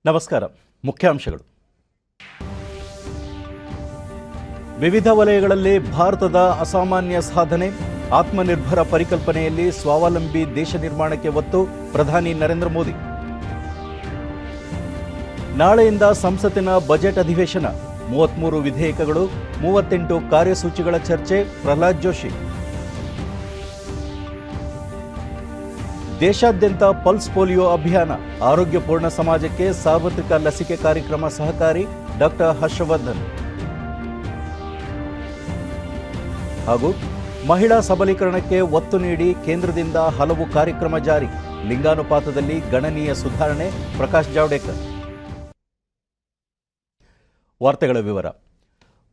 ನಮಸ್ಕಾರ. ಮುಖ್ಯಾಂಶಗಳು. ವಿವಿಧ ವಲಯಗಳಲ್ಲಿ ಭಾರತದ ಅಸಾಮಾನ್ಯ ಸಾಧನೆ, ಆತ್ಮನಿರ್ಭರ ಪರಿಕಲ್ಪನೆಯಲ್ಲಿ ಸ್ವಾವಲಂಬಿ ದೇಶ ನಿರ್ಮಾಣಕ್ಕೆ ಒತ್ತು, ಪ್ರಧಾನಿ ನರೇಂದ್ರ ಮೋದಿ. ನಾಳೆಯಿಂದ ಸಂಸತ್ತಿನ ಬಜೆಟ್ ಅಧಿವೇಶನ, 33 ವಿಧೇಯಕಗಳು, 38 ಕಾರ್ಯಸೂಚಿಗಳ ಚರ್ಚೆ, ಪ್ರಹ್ಲಾದ್ ಜೋಶಿ. ದೇಶಾದ್ಯಂತ ಪಲ್ಸ್ ಪೋಲಿಯೋ ಅಭಿಯಾನ, ಆರೋಗ್ಯಪೂರ್ಣ ಸಮಾಜಕ್ಕೆ ಸಾರ್ವತ್ರಿಕ ಲಸಿಕೆ ಕಾರ್ಯಕ್ರಮ ಸಹಕಾರಿ, ಡಾಕ್ಟರ್ ಹರ್ಷವರ್ಧನ್. ಹಾಗೂ ಮಹಿಳಾ ಸಬಲೀಕರಣಕ್ಕೆ ಒತ್ತು ನೀಡಿ ಕೇಂದ್ರದಿಂದ ಹಲವು ಕಾರ್ಯಕ್ರಮ ಜಾರಿ, ಲಿಂಗಾನುಪಾತದಲ್ಲಿ ಗಣನೀಯ ಸುಧಾರಣೆ, ಪ್ರಕಾಶ್ ಜಾವಡೇಕರ್. ವಾರ್ತೆಗಳ ವಿವರ.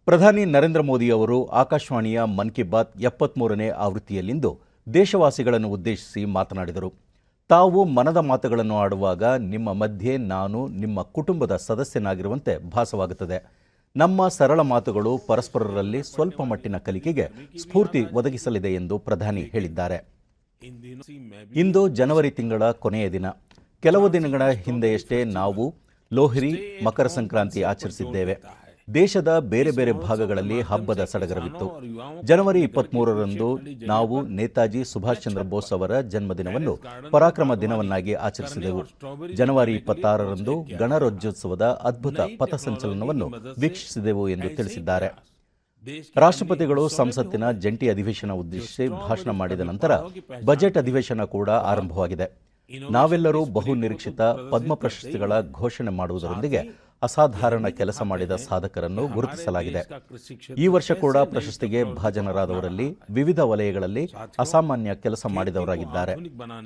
ಪ್ರಧಾನಿ ನರೇಂದ್ರ ಮೋದಿ ಅವರು ಆಕಾಶವಾಣಿಯ ಮನ್ ಕಿ ಬಾತ್ 73ನೇ ಆವೃತ್ತಿಯಲ್ಲಿಂದು ದೇಶವಾಸಿಗಳನ್ನು ಉದ್ದೇಶಿಸಿ ಮಾತನಾಡಿದರು. ತಾವು ಮನದ ಮಾತುಗಳನ್ನು ಆಡುವಾಗ ನಿಮ್ಮ ಮಧ್ಯೆ ನಾನು ನಿಮ್ಮ ಕುಟುಂಬದ ಸದಸ್ಯನಾಗಿರುವಂತೆ ಭಾಸವಾಗುತ್ತದೆ. ನಮ್ಮ ಸರಳ ಮಾತುಗಳು ಪರಸ್ಪರರಲ್ಲಿ ಸ್ವಲ್ಪ ಮಟ್ಟಿನ ಕಲಿಕೆಗೆ ಸ್ಫೂರ್ತಿ ಒದಗಿಸಲಿದೆ ಎಂದು ಪ್ರಧಾನಿ ಹೇಳಿದ್ದಾರೆ. ಇಂದು ಜನವರಿ ತಿಂಗಳ ಕೊನೆಯ ದಿನ. ಕೆಲವು ದಿನಗಳ ಹಿಂದೆಯಷ್ಟೇ ನಾವು ಲೋಹ್ರಿ, ಮಕರ ಸಂಕ್ರಾಂತಿ ಆಚರಿಸಿದ್ದೇವೆ. ದೇಶದ ಬೇರೆ ಬೇರೆ ಭಾಗಗಳಲ್ಲಿ ಹಬ್ಬದ ಸಡಗರವಿತ್ತು. ಜನವರಿ 23ರಂದು ನಾವು ನೇತಾಜಿ ಸುಭಾಷ್ ಚಂದ್ರ ಬೋಸ್ ಅವರ ಜನ್ಮದಿನವನ್ನು ಪರಾಕ್ರಮ ದಿನವನ್ನಾಗಿ ಆಚರಿಸಿದೆವು. ಜನವರಿ 26ರಂದು ಗಣರಾಜ್ಯೋತ್ಸವದ ಅದ್ಭುತ ಪಥಸಂಚಲನವನ್ನು ವೀಕ್ಷಿಸಿದೆವು ಎಂದು ತಿಳಿಸಿದ್ದಾರೆ. ರಾಷ್ಟ್ರಪತಿಗಳು ಸಂಸತ್ತಿನ ಜಂಟಿ ಅಧಿವೇಶನ ಉದ್ದೇಶಿಸಿ ಭಾಷಣ ಮಾಡಿದ ನಂತರ ಬಜೆಟ್ ಅಧಿವೇಶನ ಕೂಡ ಆರಂಭವಾಗಿದೆ. ನಾವೆಲ್ಲರೂ ಬಹು ನಿರೀಕ್ಷಿತ ಪದ್ಮ ಪ್ರಶಸ್ತಿಗಳ ಘೋಷಣೆ ಮಾಡುವುದರೊಂದಿಗೆ ಅಸಾಧಾರಣ ಕೆಲಸ ಮಾಡಿದ ಸಾಧಕರನ್ನು ಗುರುತಿಸಲಾಗಿದೆ. ಈ ವರ್ಷ ಕೂಡ ಪ್ರಶಸ್ತಿಗೆ ಭಾಜನರಾದವರಲ್ಲಿ ವಿವಿಧ ವಲಯಗಳಲ್ಲಿ ಅಸಾಮಾನ್ಯ ಕೆಲಸ ಮಾಡಿದವರಾಗಿದ್ದಾರೆ.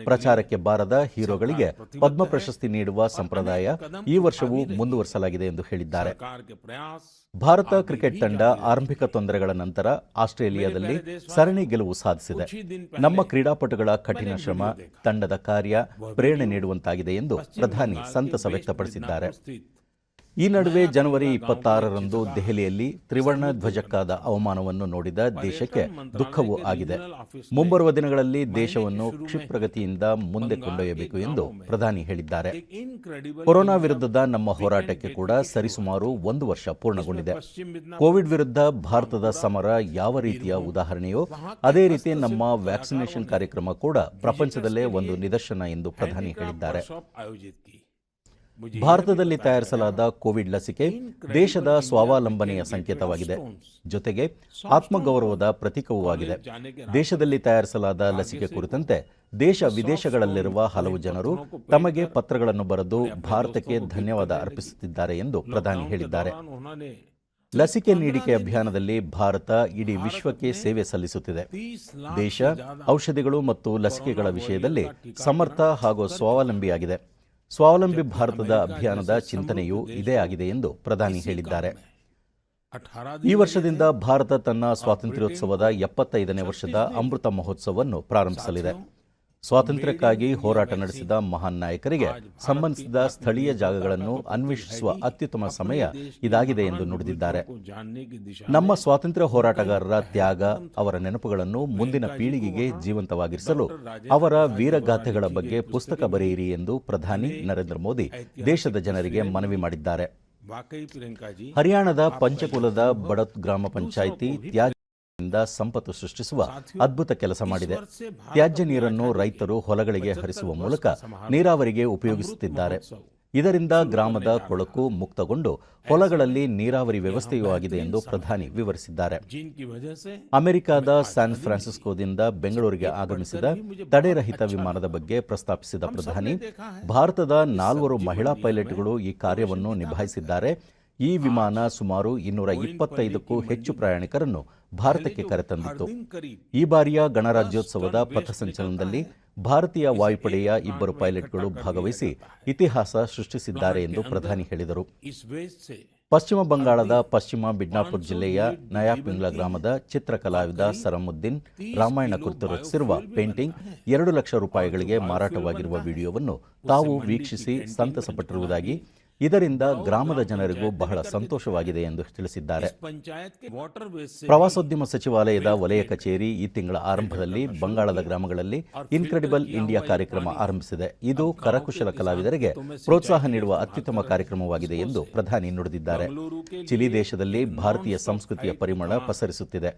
ಪ್ರಚಾರಕ್ಕೆ ಬಾರದ ಹೀರೋಗಳಿಗೆ ಪದ್ಮ ಪ್ರಶಸ್ತಿ ನೀಡುವ ಸಂಪ್ರದಾಯ ಈ ವರ್ಷವೂ ಮುಂದುವರಿಸಲಾಗಿದೆ ಎಂದು ಹೇಳಿದ್ದಾರೆ. ಭಾರತ ಕ್ರಿಕೆಟ್ ತಂಡ ಆರಂಭಿಕ ತೊಂದರೆಗಳ ನಂತರ ಆಸ್ಟ್ರೇಲಿಯಾದಲ್ಲಿ ಸರಣಿ ಗೆಲುವು ಸಾಧಿಸಿದೆ. ನಮ್ಮ ಕ್ರೀಡಾಪಟುಗಳ ಕಠಿಣ ಶ್ರಮ, ತಂಡದ ಕಾರ್ಯ ಪ್ರೇರಣೆ ನೀಡುವಂತಾಗಿದೆ ಎಂದು ಪ್ರಧಾನಿ ಸಂತಸ ವ್ಯಕ್ತಪಡಿಸಿದ್ದಾರೆ. ಈ ನಡುವೆ ಜನವರಿ 26ರಂದು ದೆಹಲಿಯಲ್ಲಿ ತ್ರಿವರ್ಣ ಧ್ವಜಕ್ಕಾದ ಅವಮಾನವನ್ನು ನೋಡಿದ ದೇಶಕ್ಕೆ ದುಃಖವೂ ಆಗಿದೆ. ಮುಂಬರುವ ದಿನಗಳಲ್ಲಿ ದೇಶವನ್ನು ಕ್ಷಿಪ್ರಗತಿಯಿಂದ ಮುಂದೆ ಕೊಂಡೊಯ್ಯಬೇಕು ಎಂದು ಪ್ರಧಾನಿ ಹೇಳಿದ್ದಾರೆ. ಕೊರೋನಾ ವಿರುದ್ಧದ ನಮ್ಮ ಹೋರಾಟಕ್ಕೆ ಕೂಡ ಸರಿಸುಮಾರು 1 ವರ್ಷ ಪೂರ್ಣಗೊಂಡಿದೆ. ಕೋವಿಡ್ ವಿರುದ್ಧ ಭಾರತದ ಸಮರ ಯಾವ ರೀತಿಯ ಉದಾಹರಣೆಯೋ ಅದೇ ರೀತಿ ನಮ್ಮ ವ್ಯಾಕ್ಸಿನೇಷನ್ ಕಾರ್ಯಕ್ರಮ ಕೂಡ ಪ್ರಪಂಚದಲ್ಲೇ ಒಂದು ನಿದರ್ಶನ ಎಂದು ಪ್ರಧಾನಿ ಹೇಳಿದ್ದಾರೆ. ಭಾರತದಲ್ಲಿ ತಯಾರಿಸಲಾದ ಕೋವಿಡ್ ಲಸಿಕೆ ದೇಶದ ಸ್ವಾವಲಂಬನೆಯ ಸಂಕೇತವಾಗಿದೆ, ಜೊತೆಗೆ ಆತ್ಮಗೌರವದ ಪ್ರತೀಕವೂ ಆಗಿದೆ. ದೇಶದಲ್ಲಿ ತಯಾರಿಸಲಾದ ಲಸಿಕೆ ಕುರಿತಂತೆ ದೇಶ ವಿದೇಶಗಳಲ್ಲಿರುವ ಹಲವು ಜನರು ತಮಗೆ ಪತ್ರಗಳನ್ನು ಬರೆದು ಭಾರತಕ್ಕೆ ಧನ್ಯವಾದ ಅರ್ಪಿಸುತ್ತಿದ್ದಾರೆ ಎಂದು ಪ್ರಧಾನಿ ಹೇಳಿದ್ದಾರೆ. ಲಸಿಕೆ ನೀಡಿಕೆ ಅಭಿಯಾನದಲ್ಲಿ ಭಾರತ ಇಡೀ ವಿಶ್ವಕ್ಕೆ ಸೇವೆ ಸಲ್ಲಿಸುತ್ತಿದೆ. ದೇಶ ಔಷಧಿಗಳು ಮತ್ತು ಲಸಿಕೆಗಳ ವಿಷಯದಲ್ಲಿ ಸಮರ್ಥ ಹಾಗೂ ಸ್ವಾವಲಂಬಿಯಾಗಿದೆ. ಸ್ವಾವಲಂಬಿ ಭಾರತದ ಅಭಿಯಾನದ ಚಿಂತನೆಯೂ ಇದೇ ಆಗಿದೆ ಎಂದು ಪ್ರಧಾನಿ ಹೇಳಿದ್ದಾರೆ. ಈ ವರ್ಷದಿಂದ ಭಾರತ ತನ್ನ ಸ್ವಾತಂತ್ರ್ಯೋತ್ಸವದ 75ನೇ ವರ್ಷದ ಅಮೃತ ಮಹೋತ್ಸವವನ್ನು ಪ್ರಾರಂಭಿಸಲಿದೆ. ಸ್ವಾತಂತ್ರ್ಯಕ್ಕಾಗಿ ಹೋರಾಟ ನಡೆಸಿದ ಮಹಾನ್ ನಾಯಕರಿಗೆ ಸಂಬಂಧಿಸಿದ ಸ್ಥಳೀಯ ಜಾಗಗಳನ್ನು ಅನ್ವೇಷಿಸುವ ಅತ್ಯುತ್ತಮ ಸಮಯ ಇದಾಗಿದೆ ಎಂದು ನುಡಿದಿದ್ದಾರೆ. ನಮ್ಮ ಸ್ವಾತಂತ್ರ್ಯ ಹೋರಾಟಗಾರರ ತ್ಯಾಗ, ಅವರ ನೆನಪುಗಳನ್ನು ಮುಂದಿನ ಪೀಳಿಗೆಗೆ ಜೀವಂತವಾಗಿರಿಸಲು ಅವರ ವೀರಗಾಥೆಗಳ ಬಗ್ಗೆ ಪುಸ್ತಕ ಬರೆಯಿರಿ ಎಂದು ಪ್ರಧಾನಿ ನರೇಂದ್ರ ಮೋದಿ ದೇಶದ ಜನರಿಗೆ ಮನವಿ ಮಾಡಿದ್ದಾರೆ. ಹರಿಯಾಣದ ಪಂಚಕುಲದ ಬಡತ್ ಗ್ರಾಮ ಪಂಚಾಯಿತಿ ಸಂಪತ್ತು ಸೃಷ್ಟಿಸುವ ಅದ್ಭುತ ಕೆಲಸ ಮಾಡಿದೆ. ತ್ಯಾಜ್ಯ ನೀರನ್ನು ರೈತರು ಹೊಲಗಳಿಗೆ ಹರಿಸುವ ಮೂಲಕ ನೀರಾವರಿಗೆ ಉಪಯೋಗಿಸುತ್ತಿದ್ದಾರೆ. ಇದರಿಂದ ಗ್ರಾಮದ ಕೊಳಕು ಮುಕ್ತಗೊಂಡು ಹೊಲಗಳಲ್ಲಿ ನೀರಾವರಿ ವ್ಯವಸ್ಥೆಯೂ ಆಗಿದೆ ಎಂದು ಪ್ರಧಾನಿ ವಿವರಿಸಿದ್ದಾರೆ. ಅಮೆರಿಕದ ಸ್ಯಾನ್ ಫ್ರಾನ್ಸಿಸ್ಕೋದಿಂದ ಬೆಂಗಳೂರಿಗೆ ಆಗಮಿಸಿದ ತಡೆರಹಿತ ವಿಮಾನದ ಬಗ್ಗೆ ಪ್ರಸ್ತಾಪಿಸಿದ ಪ್ರಧಾನಿ, ಭಾರತದ 4 ಮಹಿಳಾ ಪೈಲಟ್ಗಳು ಈ ಕಾರ್ಯವನ್ನು ನಿಭಾಯಿಸಿದ್ದಾರೆ. ಈ ವಿಮಾನ ಸುಮಾರು 225ಕ್ಕೂ ಹೆಚ್ಚು ಪ್ರಯಾಣಿಕರನ್ನು ಭಾರತಕ್ಕೆ ಕರೆತಂದಿತ್ತು. ಈ ಬಾರಿಯ ಗಣರಾಜ್ಯೋತ್ಸವದ ಪಥಸಂಚಲನದಲ್ಲಿ ಭಾರತೀಯ ವಾಯುಪಡೆಯ 2 ಪೈಲಟ್ಗಳು ಭಾಗವಹಿಸಿ ಇತಿಹಾಸ ಸೃಷ್ಟಿಸಿದ್ದಾರೆ ಎಂದು ಪ್ರಧಾನಿ ಹೇಳಿದರು. ಪಶ್ಚಿಮ ಬಂಗಾಳದ ಪಶ್ಚಿಮ ಮಿಡ್ನಾಪುರ್ ಜಿಲ್ಲೆಯ ನಯಾ ಪಿಂಗ್ಲಾ ಗ್ರಾಮದ ಚಿತ್ರಕಲಾವಿದ ಸರಮುದ್ದೀನ್ ರಾಮಾಯಣ ಕುರಿತು ರಚಿಸಿರುವ ಪೇಂಟಿಂಗ್ 2 ಲಕ್ಷ ರೂಪಾಯಿಗಳಿಗೆ ಮಾರಾಟವಾಗಿರುವ ವಿಡಿಯೋವನ್ನು ತಾವು ವೀಕ್ಷಿಸಿ ಸಂತಸಪಟ್ಟಿರುವುದಾಗಿ, ಇದರಿಂದ ಗ್ರಾಮದ ಜನರಿಗೂ ಬಹಳ ಸಂತೋಷವಾಗಿದೆ ಎಂದು ತಿಳಿಸಿದ್ದಾರೆ. ಪ್ರವಾಸೋದ್ಯಮ ಸಚಿವಾಲಯದ ವಲಯ ಕಚೇರಿ ಈ ತಿಂಗಳ ಆರಂಭದಲ್ಲಿ ಬಂಗಾಳದ ಗ್ರಾಮಗಳಲ್ಲಿ ಇನ್ಕ್ರೆಡಿಬಲ್ ಇಂಡಿಯಾ ಕಾರ್ಯಕ್ರಮ ಆರಂಭಿಸಿದೆ. ಇದು ಕರಕುಶಲ ಕಲಾವಿದರಿಗೆ ಪ್ರೋತ್ಸಾಹ ನೀಡುವ ಅತ್ಯುತ್ತಮ ಕಾರ್ಯಕ್ರಮವಾಗಿದೆ ಎಂದು ಪ್ರಧಾನಿ ನುಡಿದಿದ್ದಾರೆ. ಚಿಲಿ ದೇಶದಲ್ಲಿ ಭಾರತೀಯ ಸಂಸ್ಕೃತಿಯ ಪರಿಮಳ ಪಸರಿಸುತ್ತಿದೆ.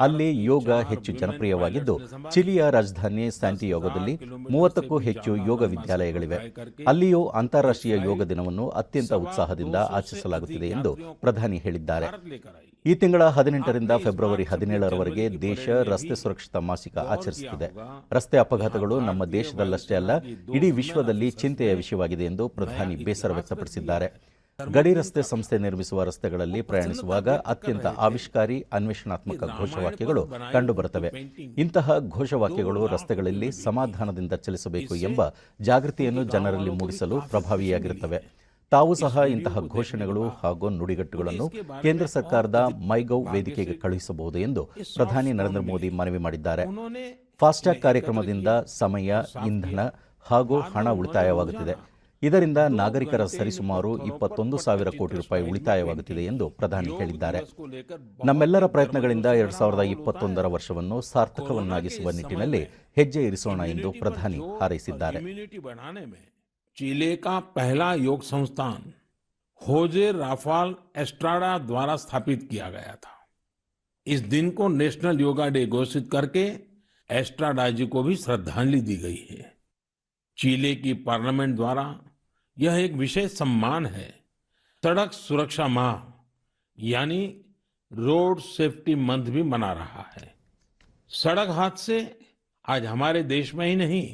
ಅಲ್ಲಿ ಯೋಗ ಹೆಚ್ಚು ಜನಪ್ರಿಯವಾಗಿದ್ದು, ಚಿಲಿಯ ರಾಜಧಾನಿ ಸ್ಯಾಂಟಿಯಾಗೋದಲ್ಲಿ 30ಕ್ಕೂ ಹೆಚ್ಚು ಯೋಗ ವಿದ್ಯಾಲಯಗಳಿವೆ. ಅಲ್ಲಿಯೂ ಅಂತಾರಾಷ್ಟ್ರೀಯ ಯೋಗ ದಿನವನ್ನು ಅತ್ಯಂತ ಉತ್ಸಾಹದಿಂದ ಆಚರಿಸಲಾಗುತ್ತಿದೆ ಎಂದು ಪ್ರಧಾನಿ ಹೇಳಿದ್ದಾರೆ. ಈ ತಿಂಗಳ 18ರಿಂದ ಫೆಬ್ರವರಿ 17ರವರೆಗೆ ದೇಶ ರಸ್ತೆ ಸುರಕ್ಷತಾ ಮಾಸಿಕ ಆಚರಿಸುತ್ತಿದೆ. ರಸ್ತೆ ಅಪಘಾತಗಳು ನಮ್ಮ ದೇಶದಲ್ಲಷ್ಟೇ ಅಲ್ಲ, ಇಡೀ ವಿಶ್ವದಲ್ಲಿ ಚಿಂತೆಯ ವಿಷಯವಾಗಿದೆ ಎಂದು ಪ್ರಧಾನಿ ಬೇಸರ ವ್ಯಕ್ತಪಡಿಸಿದ್ದಾರೆ. ಗಡಿ ರಸ್ತೆ ಸಂಸ್ಥೆ ನಿರ್ಮಿಸುವ ರಸ್ತೆಗಳಲ್ಲಿ ಪ್ರಯಾಣಿಸುವಾಗ ಅತ್ಯಂತ ಆವಿಷ್ಕಾರಿ ಅನ್ವೇಷಣಾತ್ಮಕ ಘೋಷವಾಕ್ಯಗಳು ಕಂಡುಬರುತ್ತವೆ. ಇಂತಹ ಘೋಷವಾಕ್ಯಗಳು ರಸ್ತೆಗಳಲ್ಲಿ ಸಮಾಧಾನದಿಂದ ಚಲಿಸಬೇಕು ಎಂಬ ಜಾಗೃತಿಯನ್ನು ಜನರಲ್ಲಿ ಮೂಡಿಸಲು ಪ್ರಭಾವಿಯಾಗಿರುತ್ತವೆ. ತಾವು ಸಹ ಇಂತಹ ಘೋಷಣೆಗಳು ಹಾಗೂ ನುಡಿಗಟ್ಟುಗಳನ್ನು ಕೇಂದ್ರ ಸರ್ಕಾರದ ಮೈಗೌ ವೇದಿಕೆಗೆ ಕಳುಹಿಸಬಹುದು ಎಂದು ಪ್ರಧಾನಿ ನರೇಂದ್ರ ಮೋದಿ ಮನವಿ ಮಾಡಿದ್ದಾರೆ. ಫಾಸ್ಟ್ಯಾಗ್ ಕಾರ್ಯಕ್ರಮದಿಂದ ಸಮಯ, ಇಂಧನ ಹಾಗೂ ಹಣ ಉಳಿತಾಯವಾಗುತ್ತಿದೆ. ಇದರಿಂದ ನಾಗರಿಕರ ಸರಿಸುಮಾರು 21,000 ಕೋಟಿ ರೂಪಾಯಿ ಉಳಿತಾಯವಾಗುತ್ತಿದೆ ಎಂದು ಪ್ರಧಾನಿ ಹೇಳಿದ್ದಾರೆ. ನಮ್ಮೆಲ್ಲರ ಪ್ರಯತ್ನಗಳಿಂದ 2021ರ ವರ್ಷವನ್ನು ಸಾರ್ಥಕವನ್ನಾಗಿಸುವ ನಿಟ್ಟಿನಲ್ಲಿ ಹೆಜ್ಜೆ ಇರಿಸೋಣ ಎಂದು ಪ್ರಧಾನಿ ಹಾರೈಸಿದ್ದಾರೆ. चिले का पहला योग संस्थान होजे राफाल एस्ट्राडा द्वारा स्थापित किया गया था. इस दिन को नेशनल योगा डे घोषित करके एस्ट्राडा जी को भी श्रद्धांजलि दी गई है. चिले की पार्लियामेंट द्वारा यह एक विशेष सम्मान है. सड़क सुरक्षा माह यानी रोड सेफ्टी मंथ भी मना रहा है. सड़क हादसे आज हमारे देश में ही नहीं,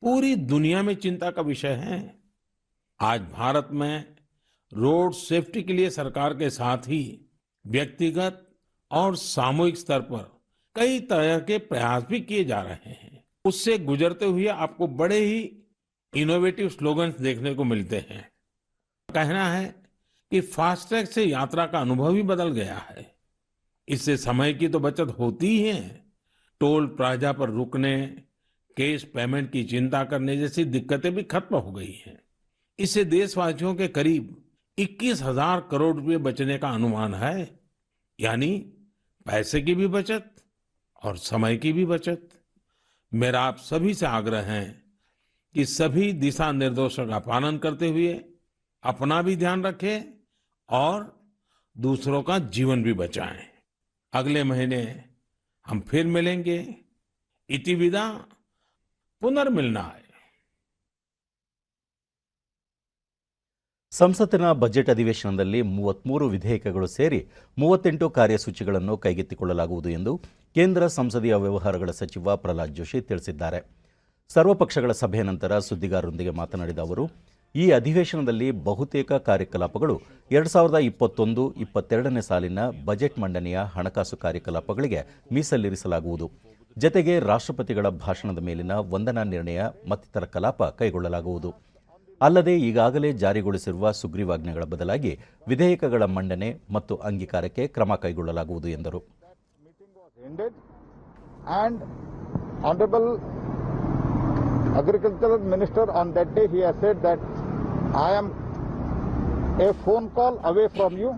पूरी दुनिया में चिंता का विषय है. आज भारत में रोड सेफ्टी के लिए सरकार के साथ ही व्यक्तिगत और सामूहिक स्तर पर कई तरह के प्रयास भी किए जा रहे हैं. उससे गुजरते हुए आपको बड़े ही इनोवेटिव स्लोगन्स देखने को मिलते हैं. कहना है कि फास्टैग से यात्रा का अनुभव ही बदल गया है. इससे समय की तो बचत होती ही है. टोल प्लाजा पर रुकने, कैश पेमेंट की चिंता करने जैसी दिक्कतें भी खत्म हो गई हैं. इससे देशवासियों के करीब 21,000 करोड़ रुपए बचने का अनुमान है. यानी पैसे की भी बचत और समय की भी बचत. मेरा आप सभी से आग्रह है कि सभी दिशा निर्देशों का पालन करते हुए अपना भी ध्यान रखें और दूसरों का जीवन भी बचाएं. अगले महीने हम फिर मिलेंगे. इति विदा, पुनर्मिलनाय. ಸಂಸತ್ತಿನ ಬಜೆಟ್ ಅಧಿವೇಶನದಲ್ಲಿ 33 ವಿಧೇಯಕಗಳು ಸೇರಿ 38 ಕಾರ್ಯಸೂಚಿಗಳನ್ನು ಕೈಗೆತ್ತಿಕೊಳ್ಳಲಾಗುವುದು ಎಂದು ಕೇಂದ್ರ ಸಂಸದೀಯ ವ್ಯವಹಾರಗಳ ಸಚಿವ ಪ್ರಹ್ಲಾದ್ ಜೋಶಿ ತಿಳಿಸಿದ್ದಾರೆ. ಸರ್ವಪಕ್ಷಗಳ ಸಭೆಯ ನಂತರ ಸುದ್ದಿಗಾರರೊಂದಿಗೆ ಮಾತನಾಡಿದ ಅವರು, ಈ ಅಧಿವೇಶನದಲ್ಲಿ ಬಹುತೇಕ ಕಾರ್ಯಕಲಾಪಗಳು 2021-22ನೇ ಸಾಲಿನ ಬಜೆಟ್ ಮಂಡನೆಯ ಹಣಕಾಸು ಕಾರ್ಯಕಲಾಪಗಳಿಗೆ ಮೀಸಲಿರಿಸಲಾಗುವುದು. ಜತೆಗೆ ರಾಷ್ಟ್ರಪತಿಗಳ ಭಾಷಣದ ಮೇಲಿನ ವಂದನಾ ನಿರ್ಣಯ ಮತ್ತಿತರ ಕಲಾಪ ಕೈಗೊಳ್ಳಲಾಗುವುದು. ಅಲ್ಲದೆ ಈಗಾಗಲೇ ಜಾರಿಗೊಳಿಸಿರುವ ಸುಗ್ರೀವಾಜ್ಞೆಗಳ ಬದಲಾಗಿ ವಿಧೇಯಕಗಳ ಮಂಡನೆ ಮತ್ತು ಅಂಗೀಕಾರಕ್ಕೆ ಕ್ರಮ ಕೈಗೊಳ್ಳಲಾಗುವುದು ಎಂದರು. Agricultural Minister on that day he has said that I am a phone call away from you.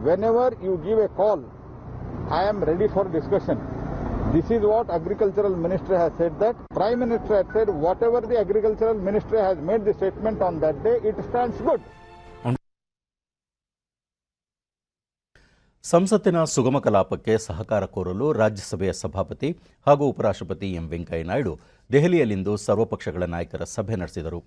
Whenever you give a call, I am ready for discussion. This is what Agricultural Minister has said, that Prime Minister has said whatever the Agricultural Minister has made the statement on that day, it stands good. ಸಂಸತ್ತಿನ ಸುಗಮ ಕಲಾಪಕ್ಕೆ ಸಹಕಾರ ಕೋರಲು ರಾಜ್ಯಸಭೆಯ ಸಭಾಪತಿ ಹಾಗೂ ಉಪರಾಷ್ಟ್ರಪತಿ M Venkaiah Naidu ದೆಹಲಿಯಲ್ಲಿಂದು ಸರ್ವಪಕ್ಷಗಳ ನಾಯಕರ ಸಭೆ ನಡೆಸಿದರು.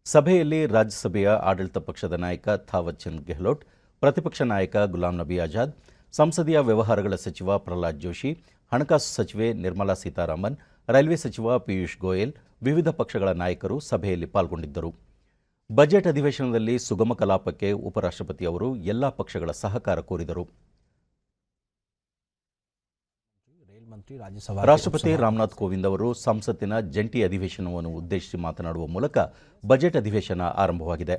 ಸಭೆಯಲ್ಲಿ ರಾಜ್ಯಸಭೆಯ ಆಡಳಿತ ಪಕ್ಷದ ನಾಯಕ ಥಾವರ್ ಚಂದ್ ಗೆಹ್ಲೋಟ್, ಪ್ರತಿಪಕ್ಷ ನಾಯಕ ಗುಲಾಂ ನಬಿ ಆಜಾದ್, ಸಂಸದೀಯ ವ್ಯವಹಾರಗಳ ಸಚಿವ ಪ್ರಹ್ಲಾದ್ ಜೋಶಿ, ಹಣಕಾಸು ಸಚಿವೆ ನಿರ್ಮಲಾ ಸೀತಾರಾಮನ್, ರೈಲ್ವೆ ಸಚಿವ ಪಿಯೂಷ್ ಗೋಯಲ್, ವಿವಿಧ ಪಕ್ಷಗಳ ನಾಯಕರು ಸಭೆಯಲ್ಲಿ ಪಾಲ್ಗೊಂಡಿದ್ದರು. ಬಜೆಟ್ ಅಧಿವೇಶನದಲ್ಲಿ ಸುಗಮ ಕಲಾಪಕ್ಕೆ ಉಪರಾಷ್ಟ್ರಪತಿ ಅವರು ಎಲ್ಲ ಪಕ್ಷಗಳ ಸಹಕಾರ ಕೋರಿದರು. ರಾಷ್ಟ್ರಪತಿ ರಾಮನಾಥ್ ಕೋವಿಂದ್ ಅವರು ಸಂಸತ್ತಿನ ಜಂಟಿ ಅಧಿವೇಶನವನ್ನು ಉದ್ದೇಶಿಸಿ ಮಾತನಾಡುವ ಮೂಲಕ ಬಜೆಟ್ ಅಧಿವೇಶನ ಆರಂಭವಾಗಿದೆ.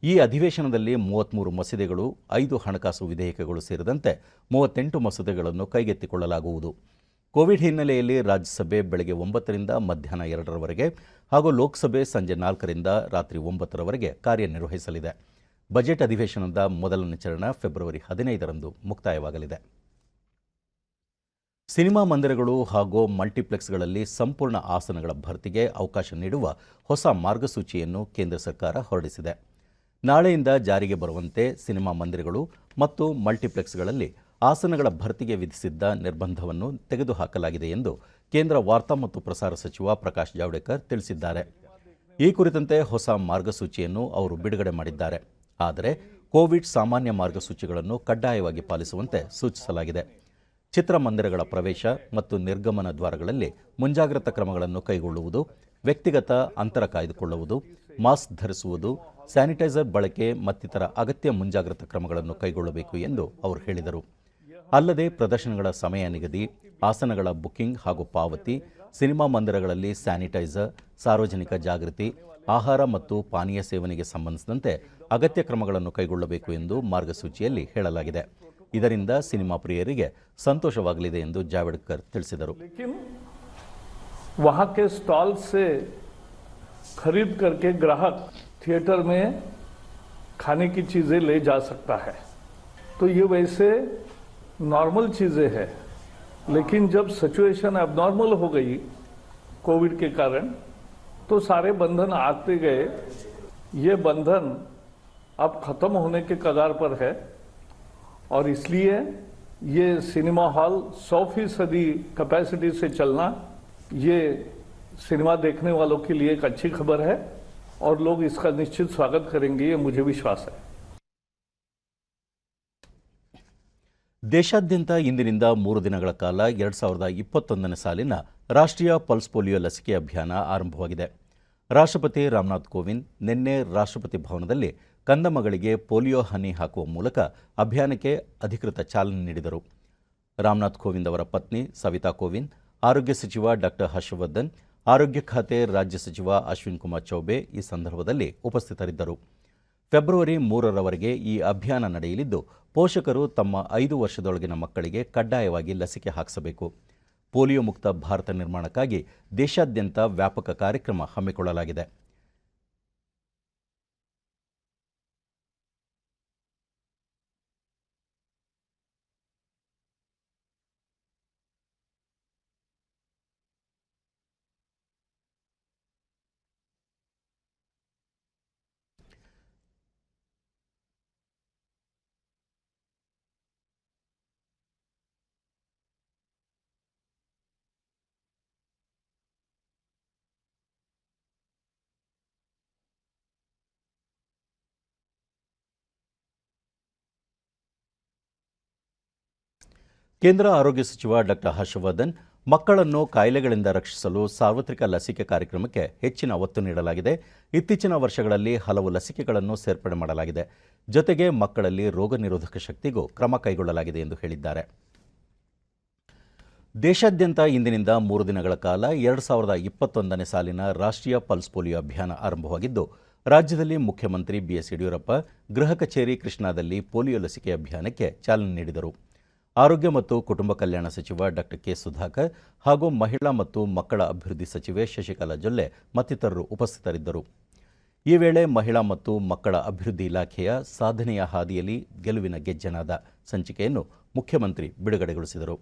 ಈ ಅಧಿವೇಶನದಲ್ಲಿ 33 ಮಸೂದೆಗಳು, 5 ಹಣಕಾಸು ವಿಧೇಯಕಗಳು ಸೇರಿದಂತೆ 38 ಮಸೂದೆಗಳನ್ನು ಕೈಗೆತ್ತಿಕೊಳ್ಳಲಾಗುವುದು. ಕೋವಿಡ್ ಹಿನ್ನೆಲೆಯಲ್ಲಿ ರಾಜ್ಯಸಭೆ ಬೆಳಗ್ಗೆ 9ರಿಂದ ಮಧ್ಯಾಹ್ನ 2ರವರೆಗೆ ಹಾಗೂ ಲೋಕಸಭೆ ಸಂಜೆ 4ರಿಂದ ರಾತ್ರಿ 9ರವರೆಗೆ ಕಾರ್ಯನಿರ್ವಹಿಸಲಿದೆ. ಬಜೆಟ್ ಅಧಿವೇಶನದ ಮೊದಲನೇ ಚರಣ ಫೆಬ್ರವರಿ 15ರಂದು ಮುಕ್ತಾಯವಾಗಲಿದೆ. ಸಿನಿಮಾ ಮಂದಿರಗಳು ಹಾಗೂ ಮಲ್ಟಿಪ್ಲೆಕ್ಸ್ಗಳಲ್ಲಿ ಸಂಪೂರ್ಣ ಆಸನಗಳ ಭರ್ತಿಗೆ ಅವಕಾಶ ನೀಡುವ ಹೊಸ ಮಾರ್ಗಸೂಚಿಯನ್ನು ಕೇಂದ್ರ ಸರ್ಕಾರ ಹೊರಡಿಸಿದೆ. ನಾಳೆಯಿಂದ ಜಾರಿಗೆ ಬರುವಂತೆ ಸಿನಿಮಾ ಮಂದಿರಗಳು ಮತ್ತು ಮಲ್ಟಿಪ್ಲೆಕ್ಸ್ಗಳಲ್ಲಿ ಆಸನಗಳ ಭರ್ತಿಗೆ ವಿಧಿಸಿದ್ದ ನಿರ್ಬಂಧವನ್ನು ತೆಗೆದುಹಾಕಲಾಗಿದೆ ಎಂದು ಕೇಂದ್ರ ವಾರ್ತಾ ಮತ್ತು ಪ್ರಸಾರ ಸಚಿವ ಪ್ರಕಾಶ್ ಜಾವಡೇಕರ್ ತಿಳಿಸಿದ್ದಾರೆ. ಈ ಕುರಿತಂತೆ ಹೊಸ ಮಾರ್ಗಸೂಚಿಯನ್ನು ಅವರು ಬಿಡುಗಡೆ ಮಾಡಿದ್ದಾರೆ. ಆದರೆ ಕೋವಿಡ್ ಸಾಮಾನ್ಯ ಮಾರ್ಗಸೂಚಿಗಳನ್ನು ಕಡ್ಡಾಯವಾಗಿ ಪಾಲಿಸುವಂತೆ ಸೂಚಿಸಲಾಗಿದೆ. ಚಿತ್ರಮಂದಿರಗಳ ಪ್ರವೇಶ ಮತ್ತು ನಿರ್ಗಮನ ದ್ವಾರಗಳಲ್ಲಿ ಮುಂಜಾಗ್ರತಾ ಕ್ರಮಗಳನ್ನು ಕೈಗೊಳ್ಳುವುದು, ವ್ಯಕ್ತಿಗತ ಅಂತರ ಕಾಯ್ದುಕೊಳ್ಳುವುದು, ಮಾಸ್ಕ್ ಧರಿಸುವುದು, ಸ್ಯಾನಿಟೈಸರ್ ಬಳಕೆ ಮತ್ತಿತರ ಅಗತ್ಯ ಮುಂಜಾಗ್ರತಾ ಕ್ರಮಗಳನ್ನು ಕೈಗೊಳ್ಳಬೇಕು ಎಂದು ಅವರು ಹೇಳಿದರು. ಅಲ್ಲದೆ ಪ್ರದರ್ಶನಗಳ ಸಮಯ ನಿಗದಿ, ಆಸನಗಳ ಬುಕಿಂಗ್ ಹಾಗೂ ಪಾವತಿ, ಸಿನಿಮಾ ಮಂದಿರಗಳಲ್ಲಿ ಸ್ಯಾನಿಟೈಸರ್, ಸಾರ್ವಜನಿಕ ಜಾಗೃತಿ, ಆಹಾರ ಮತ್ತು ಪಾನೀಯ ಸೇವನೆಗೆ ಸಂಬಂಧಿಸಿದಂತೆ ಅಗತ್ಯ ಕ್ರಮಗಳನ್ನು ಕೈಗೊಳ್ಳಬೇಕು ಎಂದು ಮಾರ್ಗಸೂಚಿಯಲ್ಲಿ ಹೇಳಲಾಗಿದೆ. ಇದರಿಂದ ಸಿನಿಮಾ ಪ್ರಿಯರಿಗೆ ಸಂತೋಷವಾಗಲಿದೆ ಎಂದು ಜಾವಡೇಕರ್ ತಿಳಿಸಿದರು. वहाँ के स्टॉल से खरीद करके ग्राहक थिएटर में खाने की चीजें ले जा सकता है, तो ये वैसे नॉर्मल चीजें हैं. लेकिन जब सिचुएशन एबनॉर्मल हो गई कोविड के कारण, तो सारे बंधन आते गए. ये बंधन अब खत्म होने के कगार पर है और इसलिए ये सिनेमा हॉल 100% कैपेसिटी से चलना, ये सिनेमा देखने वालों के लिए एक अच्छी खबर है और लोग इसका निश्चित स्वागत करेंगे, ये मुझे विश्वास है. ದೇಶಾದ್ಯಂತ ಇಂದಿನಿಂದ 3 ದಿನಗಳ ಕಾಲ 2021ನೇ ಸಾಲಿನ ರಾಷ್ಟ್ರೀಯ ಪಲ್ಸ್ ಪೋಲಿಯೋ ಲಸಿಕೆ ಅಭಿಯಾನ ಆರಂಭವಾಗಿದೆ. ರಾಷ್ಟ್ರಪತಿ ರಾಮನಾಥ್ ಕೋವಿಂದ್ ನಿನ್ನೆ ರಾಷ್ಟ್ರಪತಿ ಭವನದಲ್ಲಿ ಕಂದಮ್ಮಗಳಿಗೆ ಪೋಲಿಯೋ ಹನಿ ಹಾಕುವ ಮೂಲಕ ಅಭಿಯಾನಕ್ಕೆ ಅಧಿಕೃತ ಚಾಲನೆ ನೀಡಿದರು. ರಾಮನಾಥ್ ಕೋವಿಂದ್ ಅವರ ಪತ್ನಿ ಸವಿತಾ ಕೋವಿಂದ್, ಆರೋಗ್ಯ ಸಚಿವ ಡಾಕ್ಟರ್ ಹರ್ಷವರ್ಧನ್, ಆರೋಗ್ಯ ಖಾತೆ ರಾಜ್ಯ ಸಚಿವ ಅಶ್ವಿನ್ ಕುಮಾರ್ ಚೌಬೆ ಈ ಸಂದರ್ಭದಲ್ಲಿ ಉಪಸ್ಥಿತರಿದ್ದರು. ಫೆಬ್ರವರಿ 3ರವರೆಗೆ ಈ ಅಭಿಯಾನ ನಡೆಯಲಿದ್ದು, ಪೋಷಕರು ತಮ್ಮ 5 ವರ್ಷದೊಳಗಿನ ಮಕ್ಕಳಿಗೆ ಕಡ್ಡಾಯವಾಗಿ ಲಸಿಕೆ ಹಾಕಿಸಬೇಕು. ಪೋಲಿಯೋ ಮುಕ್ತ ಭಾರತ ನಿರ್ಮಾಣಕ್ಕಾಗಿ ದೇಶಾದ್ಯಂತ ವ್ಯಾಪಕ ಕಾರ್ಯಕ್ರಮ ಹಮ್ಮಿಕೊಳ್ಳಲಾಗಿದೆ. ಕೇಂದ್ರ ಆರೋಗ್ಯ ಸಚಿವ ಡಾಕ್ಟರ್ ಹರ್ಷವರ್ಧನ್, ಮಕ್ಕಳನ್ನು ಕಾಯಿಲೆಗಳಿಂದ ರಕ್ಷಿಸಲು ಸಾರ್ವತ್ರಿಕ ಲಸಿಕೆ ಕಾರ್ಯಕ್ರಮಕ್ಕೆ ಹೆಚ್ಚಿನ ಒತ್ತು ನೀಡಲಾಗಿದೆ. ಇತ್ತೀಚಿನ ವರ್ಷಗಳಲ್ಲಿ ಹಲವು ಲಸಿಕೆಗಳನ್ನು ಸೇರ್ಪಡೆ ಮಾಡಲಾಗಿದೆ. ಜೊತೆಗೆ ಮಕ್ಕಳಲ್ಲಿ ರೋಗ ನಿರೋಧಕ ಶಕ್ತಿಗೂ ಕ್ರಮ ಕೈಗೊಳ್ಳಲಾಗಿದೆ ಎಂದು ಹೇಳಿದ್ದಾರೆ. ದೇಶಾದ್ಯಂತ ಇಂದಿನಿಂದ 3 ದಿನಗಳ ಕಾಲ 2021ನೇ ಸಾಲಿನ ರಾಷ್ಟ್ರೀಯ ಪಲ್ಸ್ ಪೋಲಿಯೋ ಅಭಿಯಾನ ಆರಂಭವಾಗಿದ್ದು, ರಾಜ್ಯದಲ್ಲಿ ಮುಖ್ಯಮಂತ್ರಿ ಬಿಎಸ್ ಯಡಿಯೂರಪ್ಪ ಗೃಹ ಕಚೇರಿ ಕೃಷ್ಣಾದಲ್ಲಿ ಪೋಲಿಯೋ ಲಸಿಕೆ ಅಭಿಯಾನಕ್ಕೆ ಚಾಲನೆ ನೀಡಿದರು. ಆರೋಗ್ಯ ಮತ್ತು ಕುಟುಂಬ ಕಲ್ಯಾಣ ಸಚಿವ ಡಾಕ್ಟರ್ ಕೆ ಸುಧಾಕರ್ ಹಾಗೂ ಮಹಿಳಾ ಮತ್ತು ಮಕ್ಕಳ ಅಭಿವೃದ್ಧಿ ಸಚಿವೆ ಶಶಿಕಲಾ ಜೊಲ್ಲೆ ಮತ್ತಿತರರು ಉಪಸ್ಥಿತರಿದ್ದರು. ಈ ವೇಳೆ ಮಹಿಳಾ ಮತ್ತು ಮಕ್ಕಳ ಅಭಿವೃದ್ಧಿ ಇಲಾಖೆಯ ಸಾಧನೆಯ ಹಾದಿಯಲ್ಲಿ ಗೆಲುವಿನ ಗೆಜ್ಜೆನಾದ ಸಂಚಿಕೆಯನ್ನು ಮುಖ್ಯಮಂತ್ರಿ ಬಿಡುಗಡೆಗೊಳಿಸಿದರು.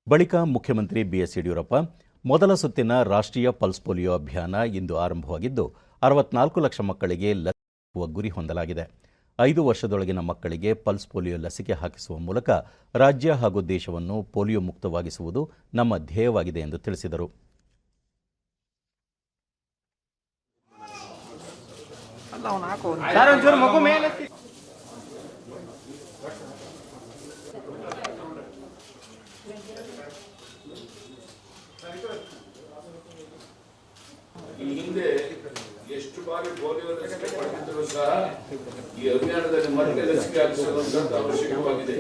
ಬಳಿಕ ಮುಖ್ಯಮಂತ್ರಿ ಬಿಎಸ್ ಯಡಿಯೂರಪ್ಪ ಮೊದಲ ಸುತ್ತಿನ ರಾಷ್ಟ್ರೀಯ ಪಲ್ಸ್ ಪೋಲಿಯೋ ಅಭಿಯಾನ ಇಂದು ಆರಂಭವಾಗಿದ್ದು, 64 ಲಕ್ಷ ಮಕ್ಕಳಿಗೆ ಲಸಿಕೆ ಹಾಕುವ ಗುರಿ ಹೊಂದಲಾಗಿದೆ. 5 ವರ್ಷದೊಳಗಿನ ಮಕ್ಕಳಿಗೆ ಪಲ್ಸ್ ಪೋಲಿಯೋ ಲಸಿಕೆ ಹಾಕಿಸುವ ಮೂಲಕ ರಾಜ್ಯ ಹಾಗೂ ದೇಶವನ್ನು ಪೋಲಿಯೋ ಮುಕ್ತವಾಗಿಸುವುದು ನಮ್ಮ ಧ್ಯೇಯವಾಗಿದೆ ಎಂದು ತಿಳಿಸಿದರು. ಈ ಹಿಂದೆ ಎಷ್ಟು ಬಾರಿ ಪೋಲಿಯೋ ಲಸಿಕೆ ಪಡೆದಿದ್ದರೂ ಸಹ ಈ ಅಭಿಯಾನದಲ್ಲಿ ಮತ್ತೆ ಲಸಿಕೆ ಹಾಕಿಸುವಂತ ಅವಶ್ಯಕವಾಗಿದೆ.